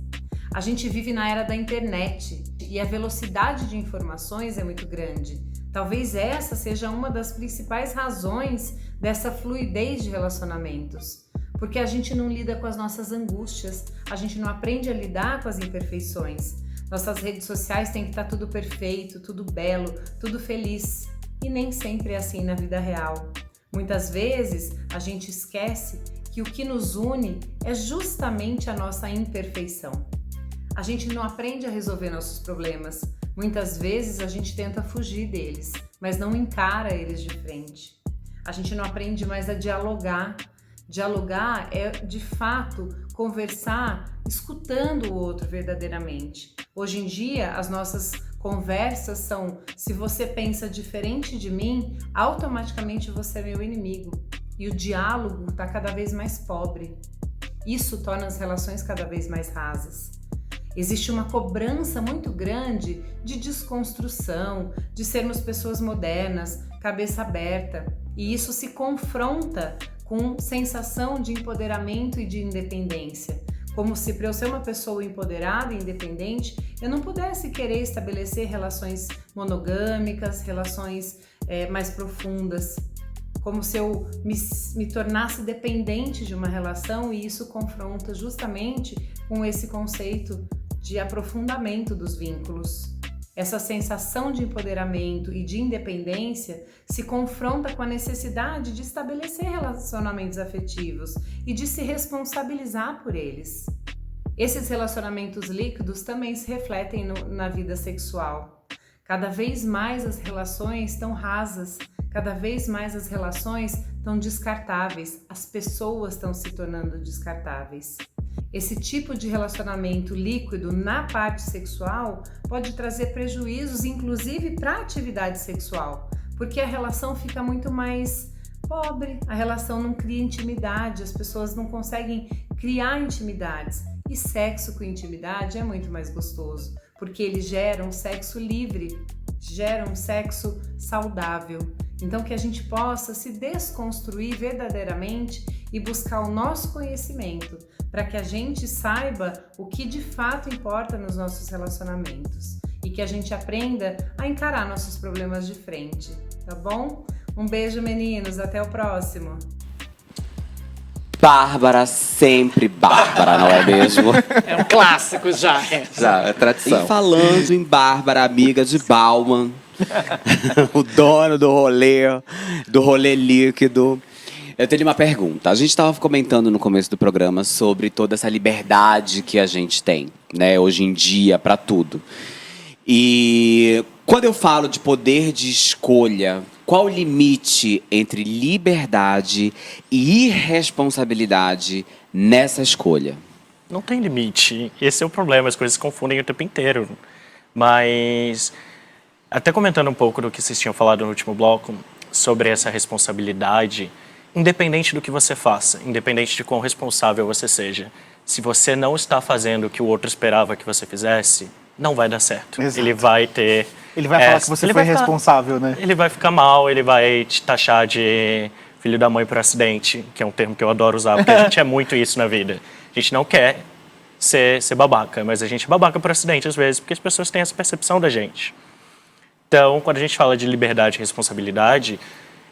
A gente vive na era da internet e a velocidade de informações é muito grande. Talvez essa seja uma das principais razões dessa fluidez de relacionamentos. Porque a gente não lida com as nossas angústias, a gente não aprende a lidar com as imperfeições. Nossas redes sociais têm que estar tudo perfeito, tudo belo, tudo feliz. E nem sempre é assim na vida real. Muitas vezes a gente esquece que o que nos une é justamente a nossa imperfeição. A gente não aprende a resolver nossos problemas. Muitas vezes a gente tenta fugir deles, mas não encara eles de frente. A gente não aprende mais a dialogar. Dialogar é, de fato, conversar escutando o outro verdadeiramente. Hoje em dia, as nossas conversas são: se você pensa diferente de mim, automaticamente você é meu inimigo. E o diálogo está cada vez mais pobre. Isso torna as relações cada vez mais rasas. Existe uma cobrança muito grande de desconstrução, de sermos pessoas modernas, cabeça aberta. E isso se confronta com sensação de empoderamento e de independência. Como se para eu ser uma pessoa empoderada e independente, eu não pudesse querer estabelecer relações monogâmicas, relações mais profundas. Como se eu me tornasse dependente de uma relação, e isso confronta justamente com esse conceito de aprofundamento dos vínculos. Essa sensação de empoderamento e de independência se confronta com a necessidade de estabelecer relacionamentos afetivos e de se responsabilizar por eles. Esses relacionamentos líquidos também se refletem na vida sexual. Cada vez mais as relações estão rasas, cada vez mais as relações estão descartáveis, as pessoas estão se tornando descartáveis. Esse tipo de relacionamento líquido na parte sexual pode trazer prejuízos, inclusive para a atividade sexual, porque a relação fica muito mais pobre, a relação não cria intimidade, as pessoas não conseguem criar intimidades. E sexo com intimidade é muito mais gostoso, porque ele gera um sexo livre, gera um sexo saudável. Então que a gente possa se desconstruir verdadeiramente e buscar o nosso conhecimento, para que a gente saiba o que de fato importa nos nossos relacionamentos e que a gente aprenda a encarar nossos problemas de frente, tá bom? Um beijo, meninos, até o próximo. Bárbara, sempre Bárbara, não é mesmo? É um clássico já. Já, é tradição. E falando em Bárbara, amiga de Bauman, o dono do rolê líquido, eu tenho uma pergunta. A gente estava comentando no começo do programa sobre toda essa liberdade que a gente tem, né, hoje em dia, para tudo. E quando eu falo de poder de escolha, Qual o limite entre liberdade e irresponsabilidade nessa escolha? Não tem limite. Esse é o problema, as coisas se confundem o tempo inteiro. Mas, até comentando um pouco do que vocês tinham falado no último bloco, sobre essa responsabilidade, independente do que você faça, independente de quão responsável você seja, se você não está fazendo o que o outro esperava que você fizesse, não vai dar certo. Exato. Ele vai ter... Ele vai falar que você foi responsável, né? Ele vai ficar mal, ele vai te taxar de filho da mãe por acidente, que é um termo que eu adoro usar, porque a gente é muito isso na vida. A gente não quer ser babaca, mas a gente é babaca por acidente às vezes, porque as pessoas têm essa percepção da gente. Então, quando a gente fala de liberdade e responsabilidade,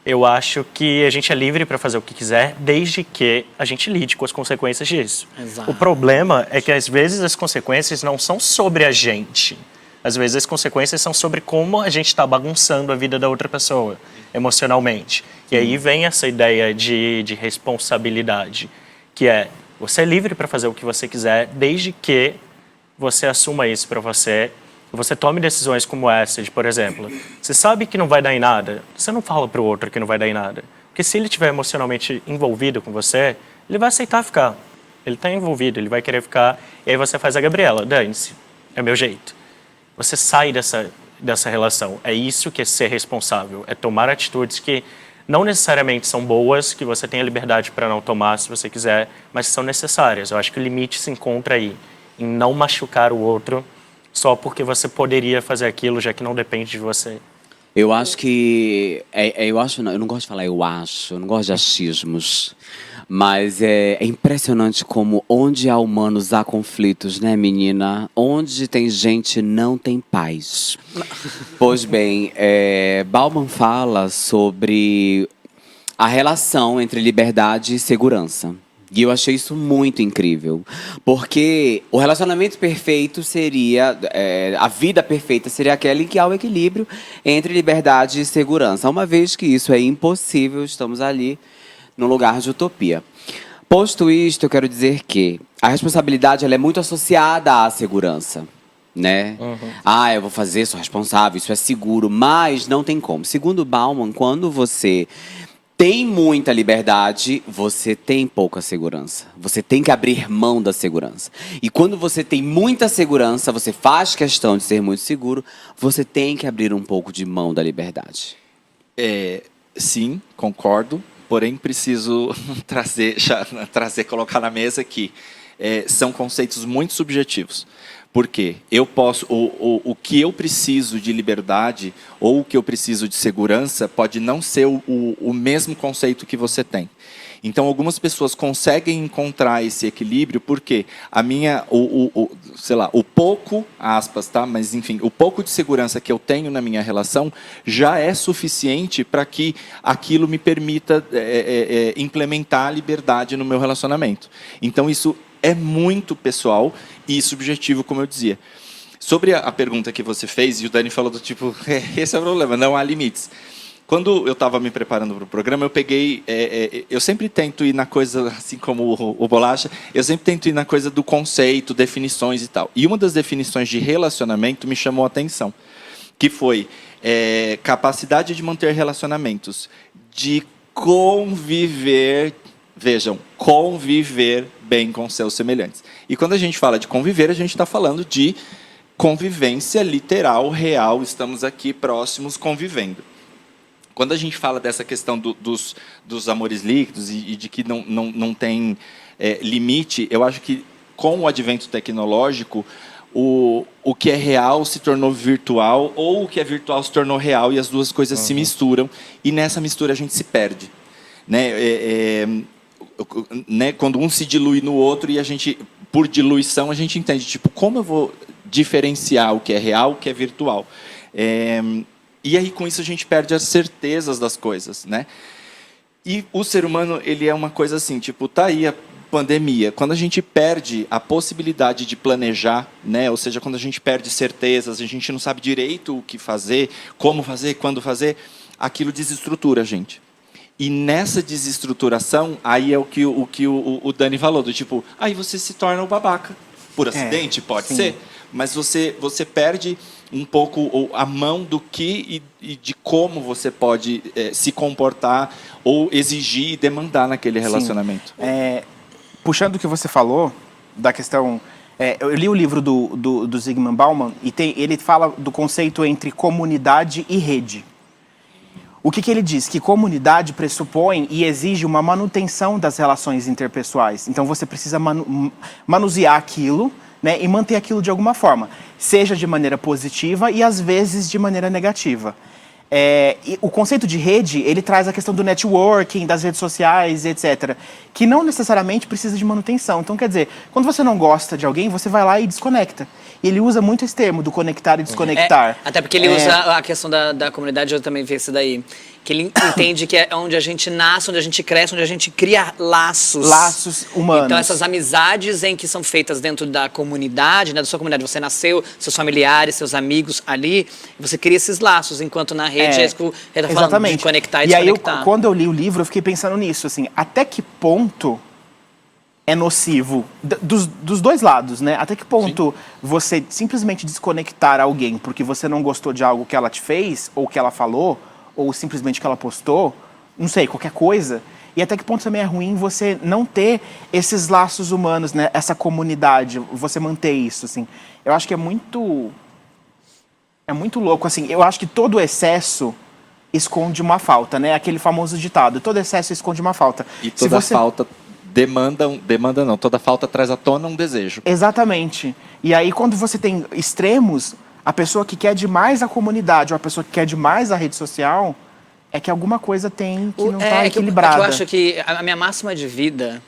eu acho que a gente é livre para fazer o que quiser, desde que a gente lide com as consequências disso. Exato. O problema é que, às vezes, as consequências não são sobre a gente. Às vezes, as consequências são sobre como a gente está bagunçando a vida da outra pessoa, emocionalmente. E aí vem essa ideia de responsabilidade, que é, você é livre para fazer o que você quiser, desde que você assuma isso para você. Você tome decisões como essa, de, por exemplo, você sabe que não vai dar em nada, você não fala para o outro que não vai dar em nada. Porque se ele estiver emocionalmente envolvido com você, ele vai aceitar ficar. Ele está envolvido, ele vai querer ficar. E aí você faz a Gabriela, dane-se, é meu jeito. Você sai dessa relação. É isso que é ser responsável, é tomar atitudes que não necessariamente são boas, que você tem a liberdade para não tomar se você quiser, mas são necessárias. Eu acho que o limite se encontra aí, em não machucar o outro, só porque você poderia fazer aquilo, já que não depende de você. Eu acho que... eu não gosto de falar eu não gosto de achismos. Mas é impressionante como onde há humanos há conflitos, né, menina? Onde tem gente não tem paz. Pois bem, Bauman fala sobre a relação entre liberdade e segurança. E eu achei isso muito incrível. Porque o relacionamento perfeito seria... a vida perfeita seria aquela em que há o equilíbrio entre liberdade e segurança. Uma vez que isso é impossível, estamos ali no lugar de utopia. Posto isto, eu quero dizer que a responsabilidade ela é muito associada à segurança. Né? Eu vou fazer, sou responsável, isso é seguro. Mas não tem como. Segundo Bauman, quando você tem muita liberdade, você tem pouca segurança. Você tem que abrir mão da segurança. E quando você tem muita segurança, você faz questão de ser muito seguro, você tem que abrir um pouco de mão da liberdade. Sim, concordo. Porém, preciso colocar na mesa que são conceitos muito subjetivos. Porque eu posso, o que eu preciso de liberdade ou o que eu preciso de segurança pode não ser o mesmo conceito que você tem. Então, algumas pessoas conseguem encontrar esse equilíbrio porque o pouco, aspas, tá? Mas, enfim, o pouco de segurança que eu tenho na minha relação já é suficiente para que aquilo me permita implementar a liberdade no meu relacionamento. Então, isso é muito pessoal e subjetivo, como eu dizia. Sobre a pergunta que você fez, e o Dani falou do tipo, esse é o problema, não há limites. Quando eu estava me preparando para o programa, eu peguei... eu sempre tento ir na coisa, assim como o Bolacha, eu sempre tento ir na coisa do conceito, definições e tal. E uma das definições de relacionamento me chamou a atenção, que foi capacidade de manter relacionamentos, de conviver... Vejam, conviver bem com seus semelhantes. E quando a gente fala de conviver, a gente está falando de convivência literal, real. Estamos aqui próximos convivendo. Quando a gente fala dessa questão dos amores líquidos e de que não tem limite, eu acho que com o advento tecnológico, o que é real se tornou virtual, ou o que é virtual se tornou real, e as duas coisas se misturam, e nessa mistura a gente se perde. Quando um se dilui no outro e a gente, por diluição, a gente entende, tipo, como eu vou diferenciar o que é real, o que é virtual? E aí, com isso, a gente perde as certezas das coisas, né? E o ser humano, ele é uma coisa assim, tipo, tá aí a pandemia. Quando a gente perde a possibilidade de planejar, né? Ou seja, quando a gente perde certezas, a gente não sabe direito o que fazer, como fazer, quando fazer, aquilo desestrutura a gente. E nessa desestruturação, aí é o que o Dani falou, do tipo, aí você se torna o babaca. Por acidente, pode sim. ser. mas você perde um pouco a mão do que e de como você pode se comportar ou exigir e demandar naquele relacionamento. Puxando o que você falou, da questão... eu li o livro do Zygmunt Bauman e ele fala do conceito entre comunidade e rede. O que ele diz? Que comunidade pressupõe e exige uma manutenção das relações interpessoais. Então você precisa manusear aquilo, né, e manter aquilo de alguma forma, seja de maneira positiva e às vezes de maneira negativa. E o conceito de rede, ele traz a questão do networking, das redes sociais, etc., que não necessariamente precisa de manutenção. Então, quer dizer, quando você não gosta de alguém, você vai lá e desconecta. E ele usa muito esse termo do conectar e desconectar. Até porque ele usa a questão da comunidade, eu também vi isso daí. Que ele entende que é onde a gente nasce, onde a gente cresce, onde a gente cria laços. Laços humanos. Então, essas amizades em que são feitas dentro da comunidade, né, da sua comunidade. Você nasceu, seus familiares, seus amigos ali, você cria esses laços, enquanto na rede é isso que ele tá falando, exatamente. de conectar e E desconectar. aí, quando eu li o livro, eu fiquei pensando nisso, assim, até que ponto é nocivo, dos dois lados, né? Até que ponto você simplesmente desconectar alguém porque você não gostou de algo que ela te fez, ou que ela falou, ou simplesmente que ela postou, não sei, qualquer coisa. E até que ponto também é ruim você não ter esses laços humanos, né? Essa comunidade, você manter isso, assim. Eu acho que é muito louco, assim. Eu acho que todo excesso esconde uma falta, né? Aquele famoso ditado, todo excesso esconde uma falta. E toda falta toda falta traz à tona um desejo. Exatamente. E aí, quando você tem extremos, a pessoa que quer demais a comunidade ou a pessoa que quer demais a rede social, é que alguma coisa tem que não está equilibrada. Eu acho que a minha máxima de vida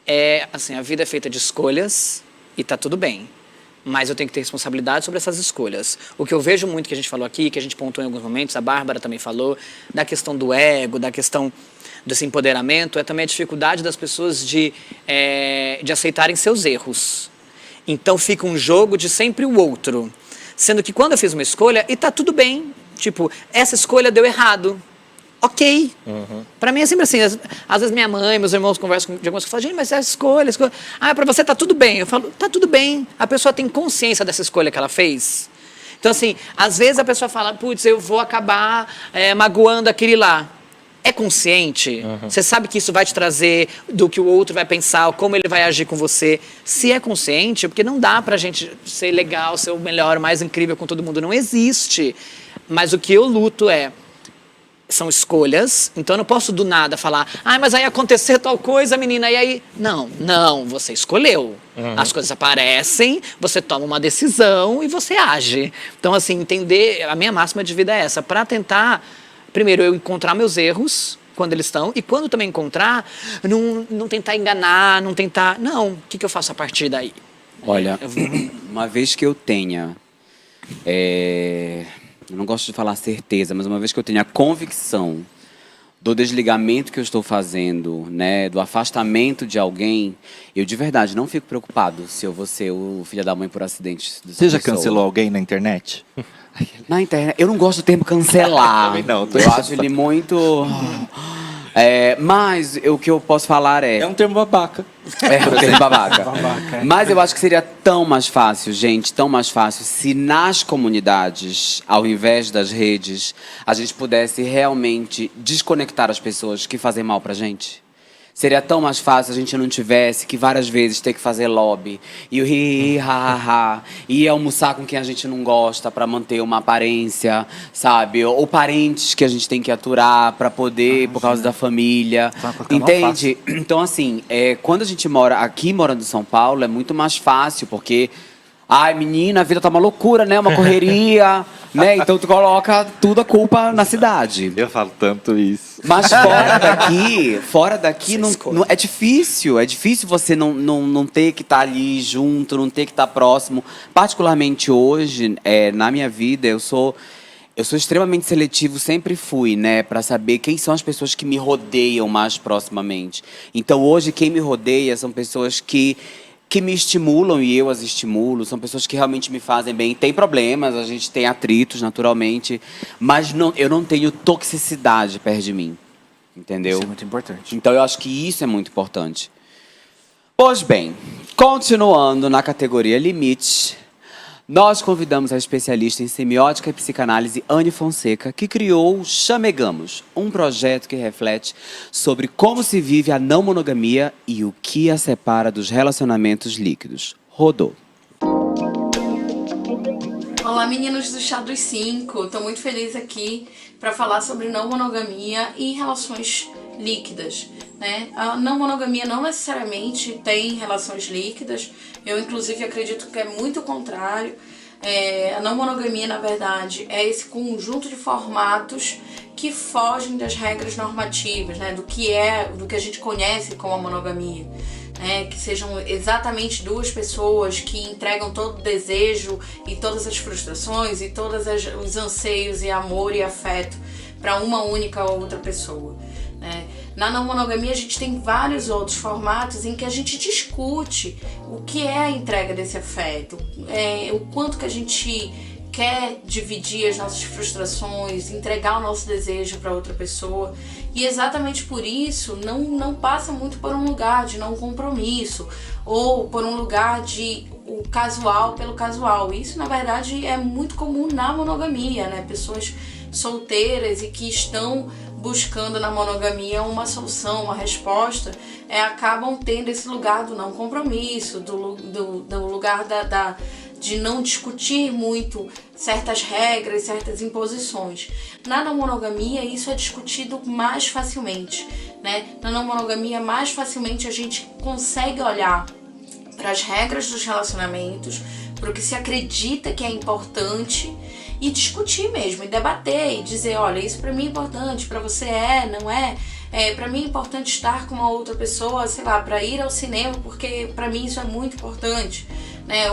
é, assim, a vida é feita de escolhas e tá tudo bem. Mas eu tenho que ter responsabilidade sobre essas escolhas. O que eu vejo muito que a gente falou aqui, que a gente pontuou em alguns momentos, a Bárbara também falou, da questão do ego, da questão desse empoderamento, é também a dificuldade das pessoas de aceitarem seus erros. Então fica um jogo de sempre o outro. Sendo que quando eu fiz uma escolha, e tá tudo bem. Tipo, essa escolha deu errado. Ok. Pra mim é sempre assim. Às vezes minha mãe, meus irmãos conversam de algumas coisas, falam, gente, mas essa escolha... Ah, pra você tá tudo bem. Eu falo, tá tudo bem. A pessoa tem consciência dessa escolha que ela fez. Então, assim, às vezes a pessoa fala, putz, eu vou acabar magoando aquele lá. É consciente? Você sabe que isso vai te trazer do que o outro vai pensar, como ele vai agir com você. Se é consciente, porque não dá pra gente ser legal, ser o melhor, o mais incrível com todo mundo. Não existe. Mas o que eu luto são escolhas, então eu não posso do nada falar, mas aí acontecer tal coisa, menina, e aí... Não, você escolheu. As coisas aparecem, você toma uma decisão e você age. Então, assim, entender, a minha máxima de vida é essa, para tentar, primeiro, eu encontrar meus erros, quando eles estão, e quando também encontrar, não tentar enganar, não tentar... Não, o que eu faço a partir daí? Olha, uma vez que eu tenha... eu não gosto de falar certeza, mas uma vez que eu tenha a convicção do desligamento que eu estou fazendo, né, do afastamento de alguém, eu de verdade não fico preocupado se eu vou ser o filho da mãe por acidente. Você já cancelou alguém na internet? Na internet, eu não gosto do termo cancelar. Também não. Eu acho ele muito... mas o que eu posso falar É um termo babaca. um termo babaca. Mas eu acho que seria tão mais fácil, gente, tão mais fácil, se nas comunidades, ao invés das redes, a gente pudesse realmente desconectar as pessoas que fazem mal pra gente. Seria tão mais fácil se a gente não tivesse que várias vezes ter que fazer lobby e o ri, ha, e almoçar com quem a gente não gosta para manter uma aparência, sabe? Ou parentes que a gente tem que aturar para poder, por causa da família. Entende? Então, assim, quando a gente morando em São Paulo, é muito mais fácil, porque... Ai, menina, a vida tá uma loucura, né? Uma correria, né? Então tu coloca tudo a culpa na cidade. Eu falo tanto isso. Mas fora daqui não, é difícil você não ter que estar ali junto, não ter que estar próximo. Particularmente hoje, na minha vida, eu sou extremamente seletivo, sempre fui, né? Pra saber quem são as pessoas que me rodeiam mais proximamente. Então hoje quem me rodeia são pessoas que me estimulam e eu as estimulo, são pessoas que realmente me fazem bem. Tem problemas, a gente tem atritos, naturalmente, mas eu não tenho toxicidade perto de mim, entendeu? Isso é muito importante. Então eu acho que isso é muito importante. Pois bem, continuando na categoria limite, Nós convidamos a especialista em semiótica e psicanálise Anne Fonseca, que criou o Chamegamos, um projeto que reflete sobre como se vive a não monogamia e o que a separa dos relacionamentos líquidos. Rodou. Olá, meninos do Chá dos 5. Estou muito feliz aqui para falar sobre não monogamia e relações líquidas, né? A não monogamia não necessariamente tem relações líquidas. Eu, inclusive, acredito que é muito o contrário. A não monogamia, na verdade, é esse conjunto de formatos que fogem das regras normativas, né? Do que a gente conhece como a monogamia. Que sejam exatamente duas pessoas que entregam todo o desejo e todas as frustrações e todos os anseios e amor e afeto para uma única ou outra pessoa. Na não monogamia a gente tem vários outros formatos em que a gente discute o que é a entrega desse afeto, o quanto que a gente quer dividir as nossas frustrações, entregar o nosso desejo para outra pessoa. E exatamente por isso não passa muito por um lugar de não compromisso ou por um lugar de o casual pelo casual. Isso, na verdade, é muito comum na monogamia, né? Pessoas solteiras e que estão buscando na monogamia uma solução, uma resposta, acabam tendo esse lugar do não compromisso, do lugar de não discutir muito certas regras, certas imposições. Na não monogamia, isso é discutido mais facilmente, né? Na não monogamia, mais facilmente a gente consegue olhar para as regras dos relacionamentos, para o que se acredita que é importante e discutir mesmo, e debater, e dizer, olha, isso para mim é importante, para você não é? Para mim é importante estar com uma outra pessoa, sei lá, para ir ao cinema, porque para mim isso é muito importante.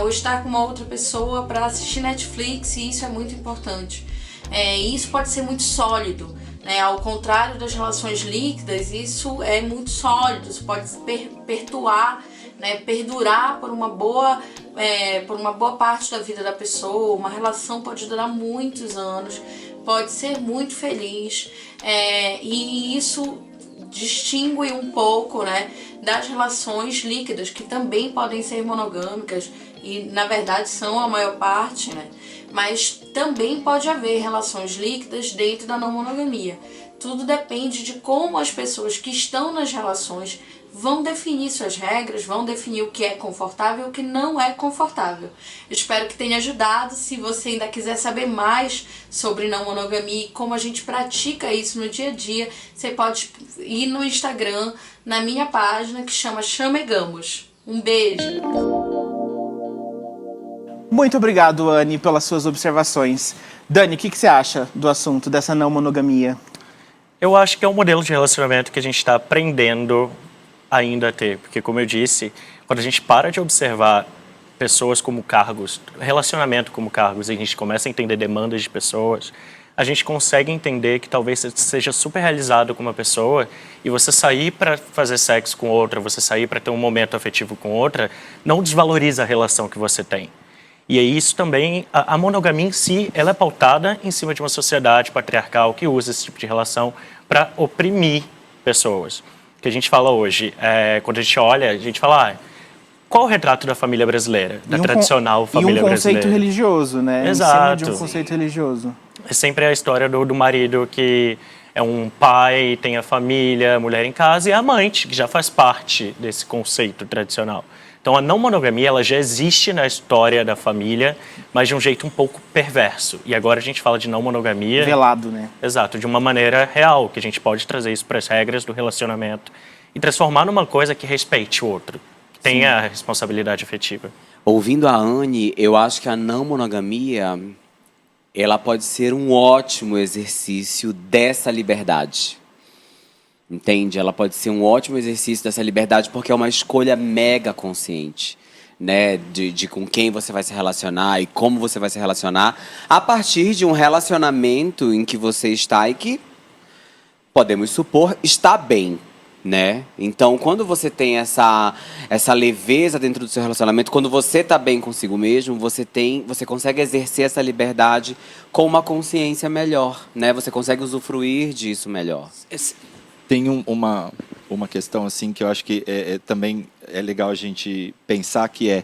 Ou estar com uma outra pessoa para assistir Netflix, e isso é muito importante. E isso pode ser muito sólido, ao contrário das relações líquidas, isso é muito sólido, isso pode perdurar por uma boa parte da vida da pessoa. Uma relação pode durar muitos anos, pode ser muito feliz, e isso distingue um pouco, das relações líquidas, que também podem ser monogâmicas e, na verdade, são a maior parte, mas também pode haver relações líquidas dentro da não monogamia. Tudo depende de como as pessoas que estão nas relações vão definir suas regras, vão definir o que é confortável e o que não é confortável. Espero que tenha ajudado. Se você ainda quiser saber mais sobre não monogamia e como a gente pratica isso no dia a dia, você pode ir no Instagram, na minha página, que chama Chamegamos. Um beijo! Muito obrigado, Anne, pelas suas observações. Dani, o que você acha do assunto dessa não monogamia? Eu acho que é um modelo de relacionamento que a gente está aprendendo ainda a ter, porque, como eu disse, quando a gente para de observar pessoas como cargos, relacionamento como cargos, e a gente começa a entender demandas de pessoas, a gente consegue entender que talvez você seja super realizado com uma pessoa e você sair para fazer sexo com outra, você sair para ter um momento afetivo com outra, não desvaloriza a relação que você tem. E é isso também, a monogamia em si, ela é pautada em cima de uma sociedade patriarcal que usa esse tipo de relação para oprimir pessoas. Que a gente fala hoje, quando a gente olha, a gente fala, qual o retrato da família brasileira, da tradicional família brasileira? E um conceito religioso, né? Exato. Em cima de um conceito religioso. É sempre a história do marido que é um pai, tem a família, a mulher em casa, e a amante, que já faz parte desse conceito tradicional. Então, a não monogamia, ela já existe na história da família, mas de um jeito um pouco perverso. E agora a gente fala de não monogamia... Velado, né? Exato, de uma maneira real, que a gente pode trazer isso para as regras do relacionamento e transformar numa coisa que respeite o outro, que tenha a responsabilidade afetiva. Ouvindo a Anne, eu acho que a não monogamia, ela pode ser um ótimo exercício dessa liberdade. Entende? Ela pode ser um ótimo exercício dessa liberdade porque é uma escolha mega consciente, de com quem você vai se relacionar e como você vai se relacionar a partir de um relacionamento em que você está e que, podemos supor, está bem, Então, quando você tem essa leveza dentro do seu relacionamento, quando você está bem consigo mesmo, você consegue exercer essa liberdade com uma consciência melhor, Você consegue usufruir disso melhor. Tem uma questão assim que eu acho que também é legal a gente pensar, que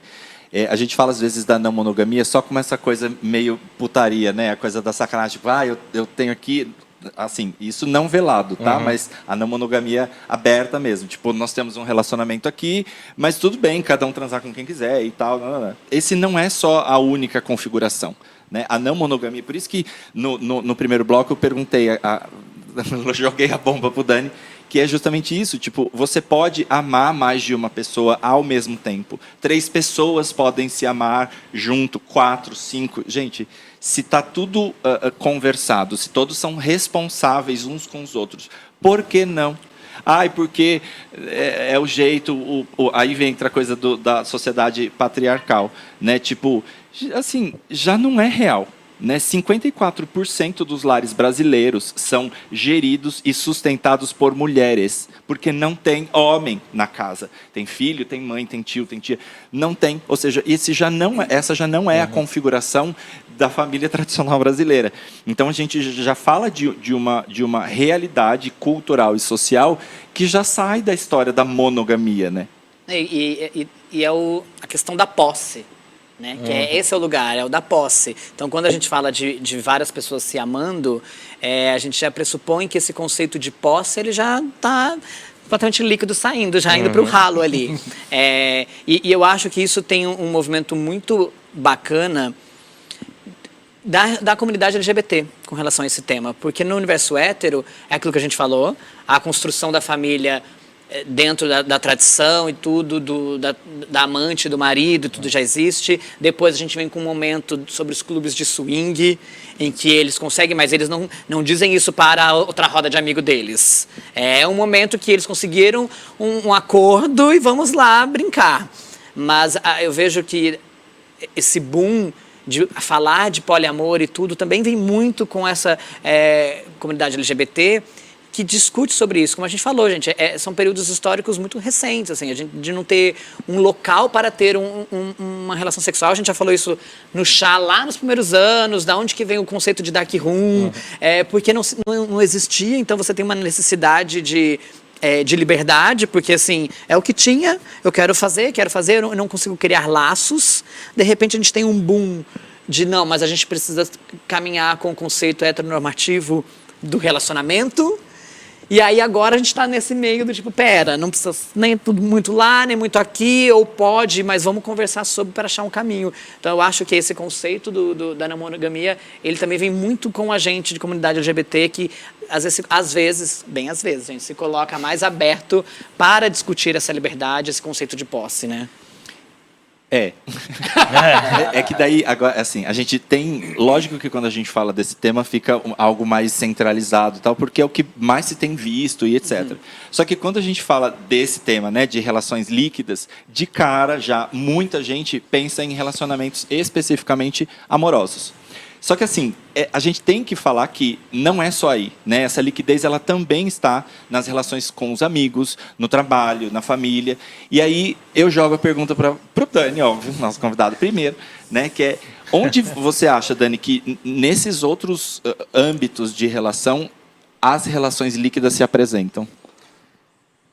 a gente fala às vezes da não monogamia só como essa coisa meio putaria, né? A coisa da sacanagem, tipo, eu tenho aqui, assim, isso não velado, tá? Mas a não monogamia aberta mesmo. Tipo, nós temos um relacionamento aqui, mas tudo bem, cada um transar com quem quiser e tal. Não. Esse não é só a única configuração, né? A não monogamia, por isso que no primeiro bloco eu perguntei, eu joguei a bomba pro Dani, que é justamente isso, tipo, você pode amar mais de uma pessoa ao mesmo tempo. 3 pessoas podem se amar junto, 4, 5. Gente, se está tudo conversado, se todos são responsáveis uns com os outros, por que não? Porque é o jeito, aí vem outra coisa da sociedade patriarcal, né? Tipo, assim, já não é real. Né, 54% dos lares brasileiros são geridos e sustentados por mulheres, porque não tem homem na casa. Tem filho, tem mãe, tem tio, tem tia. Não tem. Ou seja, essa já não é a configuração da família tradicional brasileira. Então a gente já fala de uma realidade cultural e social que já sai da história da monogamia, né? E é a questão da posse. Né? Que esse é o lugar, é o da posse. Então, quando a gente fala de várias pessoas se amando, a gente já pressupõe que esse conceito de posse ele já está completamente líquido saindo, já indo para o ralo ali. E eu acho que isso tem um movimento muito bacana da comunidade LGBT com relação a esse tema. Porque no universo hétero, é aquilo que a gente falou, a construção da família dentro da tradição e tudo, da amante, do marido, tudo já existe. Depois a gente vem com um momento sobre os clubes de swing, em que eles conseguem, mas eles não dizem isso para a outra roda de amigo deles. É um momento que eles conseguiram um acordo e vamos lá brincar. Mas eu vejo que esse boom de falar de poliamor e tudo também vem muito com essa comunidade LGBT, que discute sobre isso. Como a gente falou, gente, são períodos históricos muito recentes, assim, de não ter um local para ter uma relação sexual. A gente já falou isso no chá lá nos primeiros anos, da onde que vem o conceito de dark room, porque não existia, então você tem uma necessidade de liberdade, porque assim, é o que tinha, eu quero fazer, eu não consigo criar laços. De repente a gente tem um boom de não, mas a gente precisa caminhar com o conceito heteronormativo do relacionamento. E aí agora a gente está nesse meio do tipo, pera, não precisa nem tudo muito lá, nem muito aqui, ou pode, mas vamos conversar sobre para achar um caminho. Então eu acho que esse conceito da não monogamia, ele também vem muito com a gente de comunidade LGBT, que às vezes, a gente se coloca mais aberto para discutir essa liberdade, esse conceito de posse, né? É que daí, agora, assim, a gente tem... Lógico que quando a gente fala desse tema fica algo mais centralizado, tal, porque é o que mais se tem visto e etc. Só que quando a gente fala desse tema, né, de relações líquidas, de cara já muita gente pensa em relacionamentos especificamente amorosos. Só que assim, a gente tem que falar que não é só aí, né? Essa liquidez ela também está nas relações com os amigos, no trabalho, na família. E aí eu jogo a pergunta para o Dani, óbvio, nosso convidado primeiro, né? Que é, onde você acha, Dani, que nesses outros âmbitos de relação, as relações líquidas se apresentam?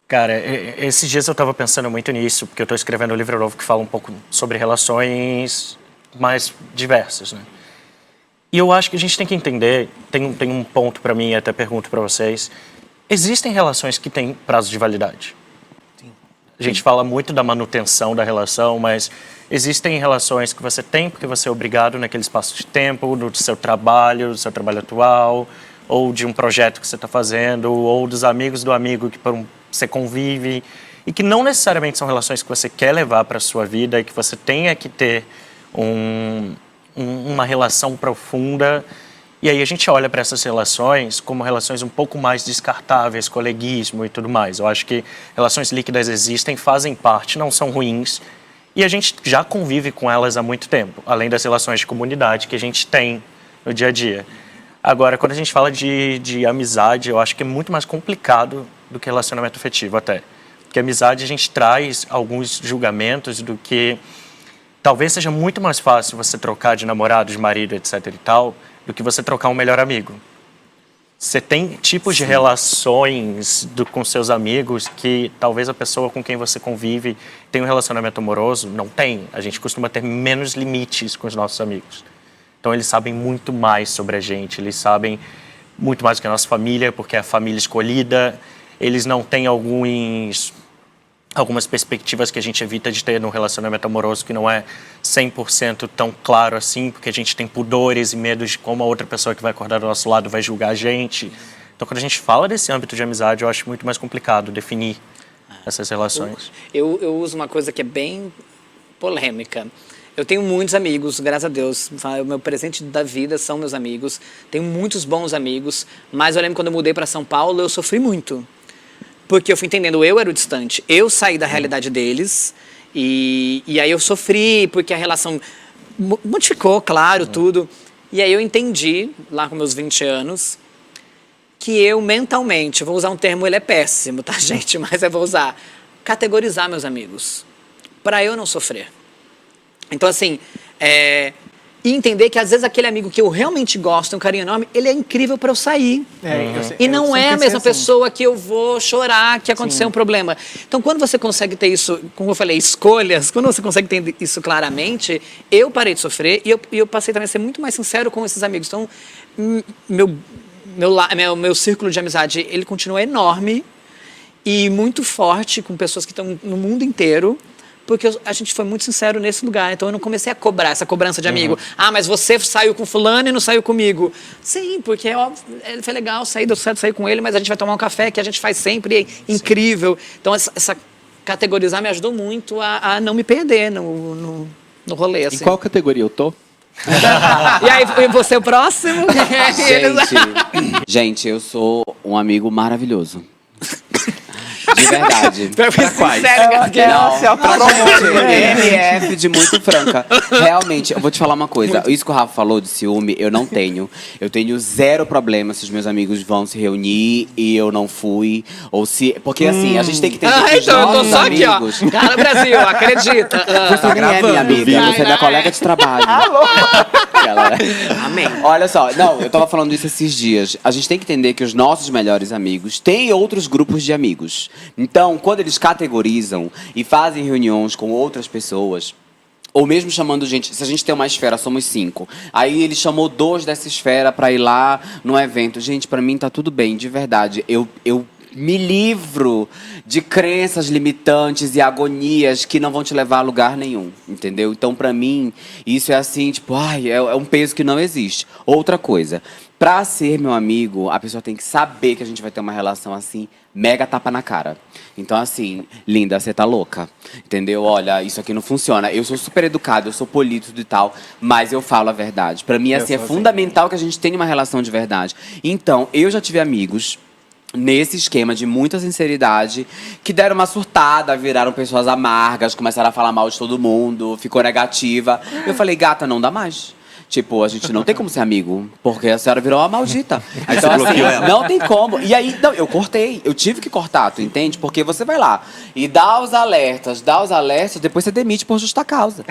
Cara, esses dias eu estava pensando muito nisso, porque eu estou escrevendo um livro novo que fala um pouco sobre relações mais diversas, né? E eu acho que a gente tem que entender, tem um ponto para mim, e até pergunto para vocês, existem relações que têm prazo de validade. Sim. A gente fala muito da manutenção da relação, mas existem relações que você tem porque você é obrigado naquele espaço de tempo, do seu trabalho atual, ou de um projeto que você está fazendo, ou dos amigos do amigo que você convive, e que não necessariamente são relações que você quer levar para a sua vida e que você tenha que ter uma relação profunda. E aí a gente olha para essas relações como relações um pouco mais descartáveis, coleguismo e tudo mais. Eu acho que relações líquidas existem, fazem parte, não são ruins, e a gente já convive com elas há muito tempo, além das relações de comunidade que a gente tem no dia a dia. Agora, quando a gente fala de amizade, eu acho que é muito mais complicado do que relacionamento afetivo até. Porque amizade a gente traz alguns julgamentos do que... Talvez seja muito mais fácil você trocar de namorado, de marido, etc e tal, do que você trocar um melhor amigo. Você tem tipos de relações com seus amigos que talvez a pessoa com quem você convive tem um relacionamento amoroso? Não tem. A gente costuma ter menos limites com os nossos amigos. Então, eles sabem muito mais sobre a gente, eles sabem muito mais do que a nossa família, porque é a família escolhida. Eles não têm algumas perspectivas que a gente evita de ter num relacionamento amoroso que não é 100% tão claro assim, porque a gente tem pudores e medos de como a outra pessoa que vai acordar do nosso lado vai julgar a gente. Então, quando a gente fala desse âmbito de amizade, eu acho muito mais complicado definir essas relações. Eu uso uma coisa que é bem polêmica. Eu tenho muitos amigos, graças a Deus. O meu presente da vida são meus amigos. Tenho muitos bons amigos, mas eu lembro quando eu mudei para São Paulo, eu sofri muito. Porque eu fui entendendo, eu era o distante. Eu saí da realidade deles e aí eu sofri, porque a relação modificou, claro, tudo. E aí eu entendi, lá com meus 20 anos, que eu mentalmente, vou usar um termo, ele é péssimo, tá, gente? Mas eu vou usar, categorizar meus amigos, para eu não sofrer. Então, assim, e entender que às vezes aquele amigo que eu realmente gosto, tem um carinho enorme, ele é incrível para eu sair. E não é a mesma pessoa que eu vou chorar que aconteceu um problema. Então, quando você consegue ter isso, como eu falei, escolhas, quando você consegue ter isso claramente, eu parei de sofrer e eu passei também a ser muito mais sincero com esses amigos. Então, meu círculo de amizade, ele continua enorme e muito forte com pessoas que estão no mundo inteiro. Porque a gente foi muito sincero nesse lugar. Então eu não comecei a cobrar essa cobrança de amigo. Ah, mas você saiu com fulano e não saiu comigo. Sim, porque é óbvio, foi legal sair, deu certo sair com ele, mas a gente vai tomar um café que a gente faz sempre, é incrível. Então essa categorizar me ajudou muito a não me perder no rolê. Assim. Em qual categoria eu tô? E aí, você é o próximo? Gente, eu sou um amigo maravilhoso. De verdade. MF de muito franca. Realmente, eu vou te falar uma coisa. Isso que o Rafa falou de ciúme, eu não tenho. Eu tenho zero problema se os meus amigos vão se reunir e eu não fui. Ou se. Porque assim, a gente tem que entender que os então, eu tô nossos só amigos. aqui, ó. Cara, Brasil, acredita. Você nem é minha amiga, você é minha colega de trabalho. Amém. Olha só, não, eu tava falando isso esses dias. A gente tem que entender que os nossos melhores amigos têm outros grupos de amigos. Então, quando eles categorizam e fazem reuniões com outras pessoas, ou mesmo chamando gente, se a gente tem uma esfera, somos 5. Aí ele chamou 2 dessa esfera pra ir lá no evento. Gente, pra mim tá tudo bem, de verdade. Eu me livro de crenças limitantes e agonias que não vão te levar a lugar nenhum, entendeu? Então, pra mim, isso é assim, tipo, é um peso que não existe. Outra coisa, pra ser meu amigo, a pessoa tem que saber que a gente vai ter uma relação assim, mega tapa na cara. Então, assim, linda, você tá louca, entendeu? Olha, isso aqui não funciona. Eu sou super educado, eu sou político e tal, mas eu falo a verdade. Pra mim, assim, é fundamental que a gente tenha uma relação de verdade. Então, eu já tive amigos nesse esquema de muita sinceridade, que deram uma surtada, viraram pessoas amargas, começaram a falar mal de todo mundo, ficou negativa. Eu falei, gata, não dá mais. Tipo, a gente não tem como ser amigo, porque a senhora virou uma maldita. Então, assim, não tem como. E aí, não, eu cortei. Eu tive que cortar, tu entende? Porque você vai lá e dá os alertas, depois você demite por justa causa.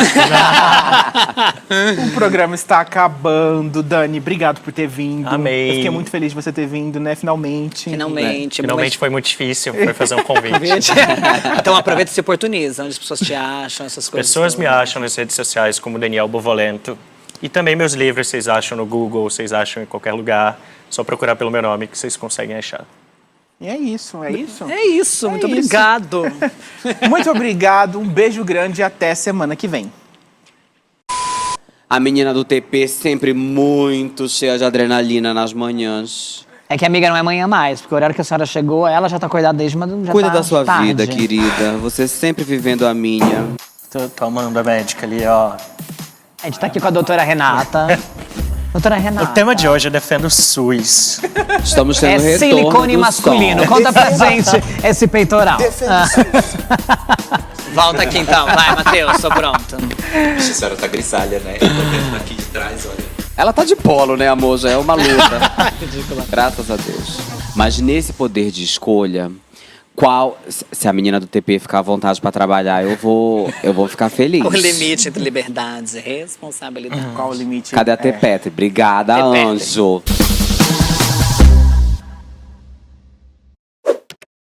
O programa está acabando. Dani, obrigado por ter vindo. Amei. Eu fiquei muito feliz de você ter vindo, né? Finalmente. Finalmente foi muito difícil, foi fazer um convite. Então aproveita e se oportuniza, onde as pessoas te acham, essas coisas. Pessoas me acham nas redes sociais como Daniel Bovolento. E também meus livros vocês acham no Google, vocês acham em qualquer lugar. Só procurar pelo meu nome que vocês conseguem achar. E é isso, é isso. É isso, muito obrigado. Muito obrigado, um beijo grande e até semana que vem. A menina do TP sempre muito cheia de adrenalina nas manhãs. É que a amiga não é amanhã mais, porque o horário que a senhora chegou, ela já tá acordada desde uma Cuida da sua vida, querida. Você sempre vivendo a minha. Tô tomando a médica ali, ó. A gente tá aqui com a doutora Renata. Doutora Renata. O tema de hoje é Defenda o SUS. Estamos tendo retorno silicone do masculino. som. Conta pra gente esse peitoral. Volta aqui então. Vai, Matheus, tô pronto. A senhora tá grisalha, né? Eu tô vendo aqui de trás, olha. Ela tá de polo, né, amor? Já é uma luta. Ridícula. Graças a Deus. Mas nesse poder de escolha, se a menina do TP ficar à vontade pra trabalhar, eu vou ficar feliz. O limite entre liberdades e responsabilidade. Qual o limite? Cadê a Tepete? Obrigada, Tepete. anjo.